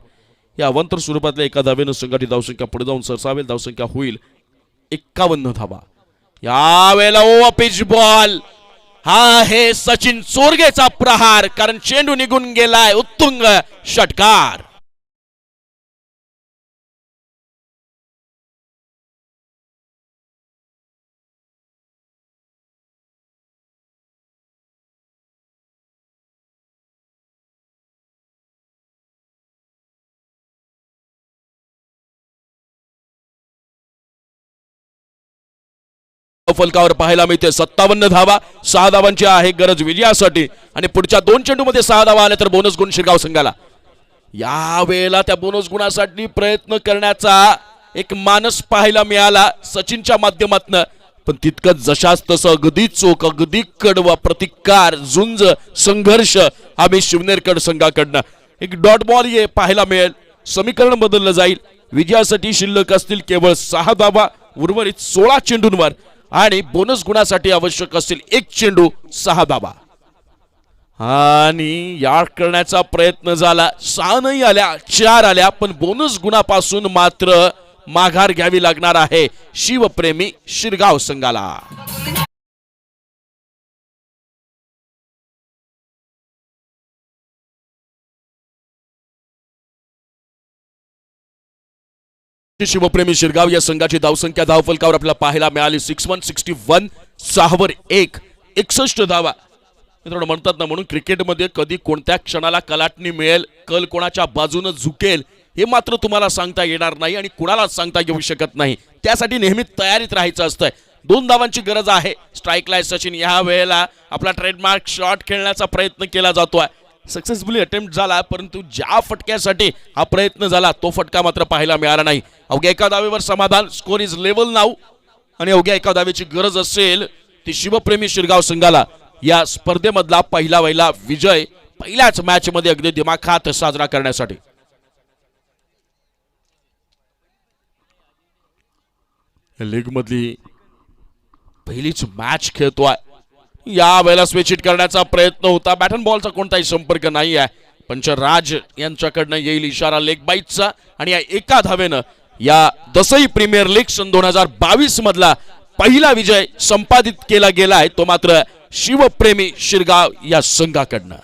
Speaker 4: या अवांतर स्वरूपातल्या एका धावेनं संघाची धावसंख्या पुढे जाऊन सरसावेल. धावसंख्या होईल 51 धावा. यावेळेला ओव्हर पिच बॉल, हा आहे सचिन चोरगेचा प्रहार, कारण चेंडू निघून गेलाय. उत्तुंग षटकार. फलकावर पाहायला मिळते 57 धावा. 6 धावांची आहे गरज विजयासाठी आणि पुढच्या 2 चेंडूमध्ये 6 धावा आल्या तर बोनस गुण शिरगाव संघाला. यावेळेला त्या बोनस गुणासाठी प्रयत्न करण्याचा एक मानस पाहायला मिळाला सचिनच्या माध्यमातून, पण तितकंच जशास तसं अगदी चोख, अगदी कडवा प्रतिकार, झुंज, संघर्ष आम्ही शिवनेरकर संघाकडनं. एक डॉट बॉल ये पाहायला मिळेल. समीकरण बदललं जाईल. विजयासाठी शिल्लक असतील केवळ 6 धावा उर्वरित 16 चेंडूंवर आणि बोनस गुणासाठी आवश्यक असेल 1 चेंडू 6 धावा. आणि यार्ड करण्याचा प्रयत्न झाला. 6 नाही आल्या, 4 आल्या, पण बोनस गुणापासून मात्र माघार घ्यावी लागणार आहे शिवप्रेमी शिरगाव संघाला. शिवप्रेमी शिरगाव या संघाची धावसंख्या धावफलकावर आपल्याला पाहायला मिळाली 61 6 1 61 धावा. मित्रांनो म्हणतात ना, म्हणून क्रिकेटमध्ये कधी कोणत्या क्षणाला कलाटणी मिळेल, कल कोणाच्या बाजूने झुकेल हे मात्र तुम्हाला सांगता येणार नाही आणि कुणालाच सांगता येऊ शकत नाही. त्यासाठी नेहमी तयारीत राहायचं असतंय. 2 धावांची गरज आहे. स्ट्राईकला सचिन या वेळेला आपला ट्रेडमार्क शॉट खेळण्याचा प्रयत्न केला जातोय. सक्सेसफुली अटेम्प्ट झाला, परंतु ज्या फटक्यासाठी हा प्रयत्न झाला तो फटका मात्र पाहायला मिळाला नाही. अवघ्या एका धावेवर समाधान. स्कोर इज लेवल नाऊ आणि अवघ्या एका धावेची गरज असेल ती शिवप्रेमी शिरगाव संघाला या स्पर्धेमधला पहिला विजय पहिल्याच मॅच मध्ये अगदी दिमाखात साजरा करण्यासाठी. लीग मधली पहिलीच मॅच खेळतोय. या वेळेला स्विच हिट करण्याचा प्रयत्न होता. बॅट अँड बॉलचा कोणताही संपर्क नाही आहे. पंचराज यांच्याकडनं येईल इशारा लेग बाईटचा आणि या एका धावेनं या दसई प्रीमियर लीग सन 2022 मधला पहिला विजय संपादित केला गेलाय, तो मात्र शिवप्रेमी शिरगाव या संघाकडनं.